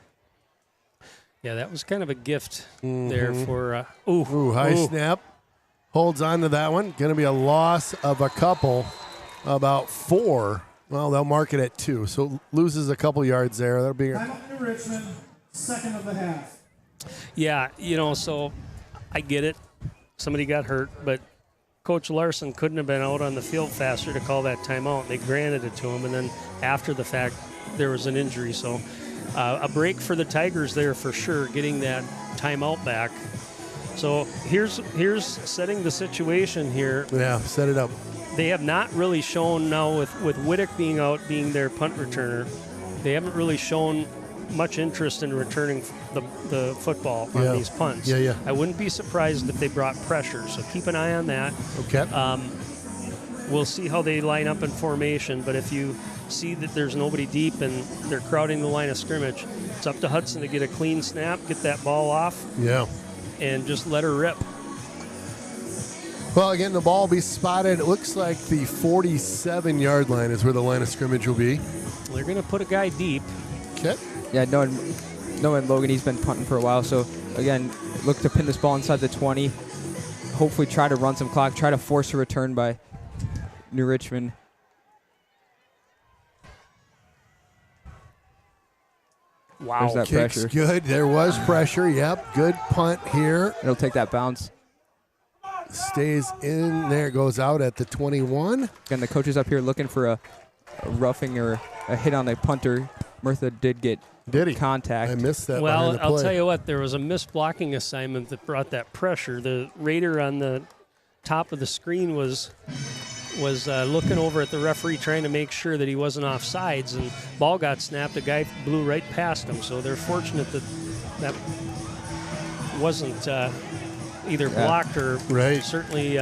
Yeah, that was kind of a gift there for High snap. Holds on to that one. Going to be a loss of a couple, about 4. Well, they'll mark it at 2, so loses a couple yards there. That'll be Timeout to Richmond, 2nd of the half. Yeah, so I get it. Somebody got hurt, but Coach Larson couldn't have been out on the field faster to call that timeout. They granted it to him, and then after the fact, there was an injury. So a break for the Tigers there for sure, getting that timeout back. So here's setting the situation here. Yeah, set it up. They have not really shown now with Whittick being out, being their punt returner, they haven't really shown much interest in returning the football on these punts. Yeah. I wouldn't be surprised if they brought pressure, so keep an eye on that. Okay. We'll see how they line up in formation, but if you see that there's nobody deep and they're crowding the line of scrimmage, it's up to Hudson to get a clean snap, get that ball off, and just let her rip. Well, again, the ball will be spotted. It looks like the 47-yard line is where the line of scrimmage will be. They're going to put a guy deep. Okay. Yeah, knowing Logan, he's been punting for a while. So, again, look to pin this ball inside the 20. hopefully try to run some clock, try to force a return by New Richmond. Wow. There's that Kicks pressure. good. There was pressure. Yep. Good punt here. It'll take that bounce. Stays in. There, goes out at the 21. Again, the coaches up here looking for a roughing or a hit on the punter. Murtha did get contact. I missed that. Well, behind the I'll play. tell you what, there was a missed blocking assignment that brought that pressure. The Raider on the top of the screen was looking over at the referee trying to make sure that he wasn't off sides, and ball got snapped. The guy blew right past him, so they're fortunate that that wasn't either blocked or certainly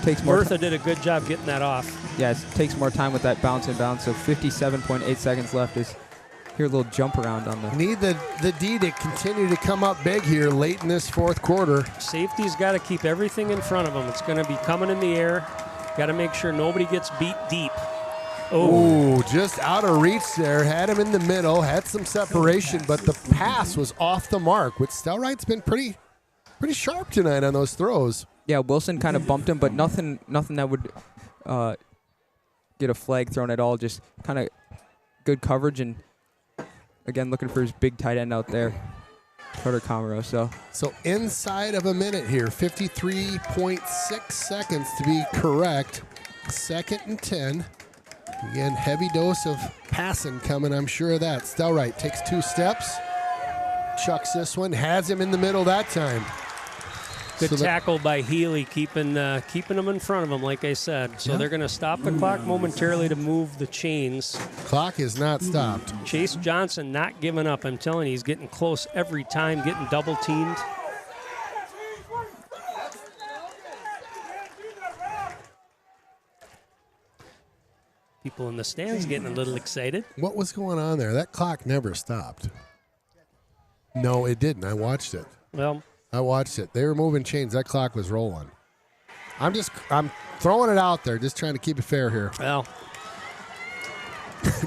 takes more Murtha did a good job getting that off. Yeah, it takes more time with that bounce and bounce, so 57.8 seconds left. Is here a little jump around on the... Need the D to continue to come up big here late in this fourth quarter. Safety's got to keep everything in front of them. It's going to be coming in the air. Got to make sure nobody gets beat deep. Oh, just out of reach there. Had him in the middle, had some separation, but the pass was off the mark, which Stelright's been pretty sharp tonight on those throws. Yeah, Wilson kind of bumped him, but nothing that would get a flag thrown at all. Just kind of good coverage, and again, looking for his big tight end out there, Carter Comero. So inside of a minute here, 53.6 seconds to be correct. 2nd and 10. Again, heavy dose of passing coming, I'm sure of that. Stelright takes 2 steps, chucks this one, has him in the middle that time. Good tackle by Healy, keeping them in front of him, like I said. So they're going to stop the clock momentarily to move the chains. Clock is not stopped. Chase Johnson not giving up. I'm telling you, he's getting close every time, getting double teamed. People in the stands getting a little excited. What was going on there? That clock never stopped. No, it didn't. I watched it. Well, I watched it. They were moving chains. That clock was rolling. I'm throwing it out there, just trying to keep it fair here. Well,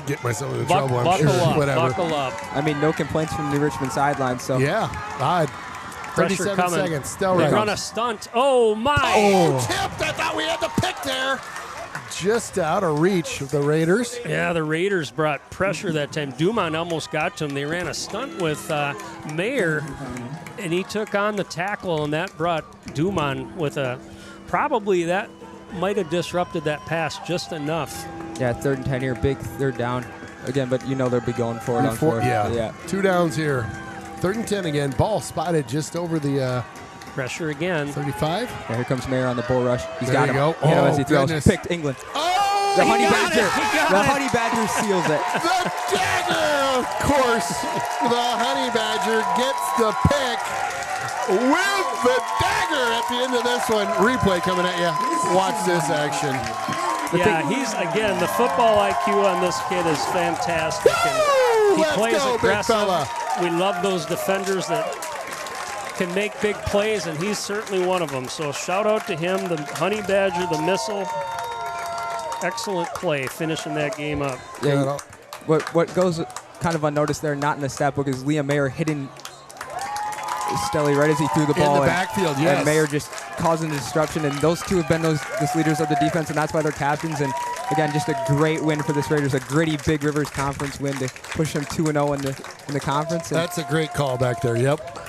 get myself into trouble. I'm buckle sure. up, Whatever. buckle up. I mean, no complaints from the Richmond sideline. So Yeah. Odd. Pressure 37 coming. seconds. Still They right. run a stunt. Oh, my. Oh, tipped. I thought we had the pick there. Just out of reach of the Raiders. Yeah, the Raiders brought pressure that time. Dumont almost got to him. They ran a stunt with Mayer, and he took on the tackle, and that brought Dumont with probably that might have disrupted that pass just enough. yeah, 3rd and 10 here, big 3rd down again, but you know they'll be going for it on 4th. Yeah. 2 downs here. 3rd and 10 again. Ball spotted just over the Pressure again. 35. Yeah, here comes Mayer on the bull rush. He's There got you him. go. Hit him Oh, as he throws. goodness. Picked England. Oh, The Honey got Badger. it. He got The it. Honey Badger seals it. the dagger, of course. The Honey Badger gets the pick with the dagger at the end of this one. Replay coming at you. Watch this action. Yeah, he's, again, the football IQ on this kid is fantastic. Woo! And he Let's plays go, big aggressive. fella. We love those defenders that can make big plays, and he's certainly one of them. So shout out to him, the Honey Badger, the missile. Excellent play, finishing that game up. Yeah, what goes kind of unnoticed there, not in the stat book, is Liam Mayer hitting Stelly right as he threw the ball. In the backfield, yes. And Mayer just causing the disruption. And those two have been the leaders of the defense, and that's why they're captains. And again, just a great win for this Raiders, a gritty Big Rivers Conference win to push them 2-0 in the conference. And That's a great call back there, yep.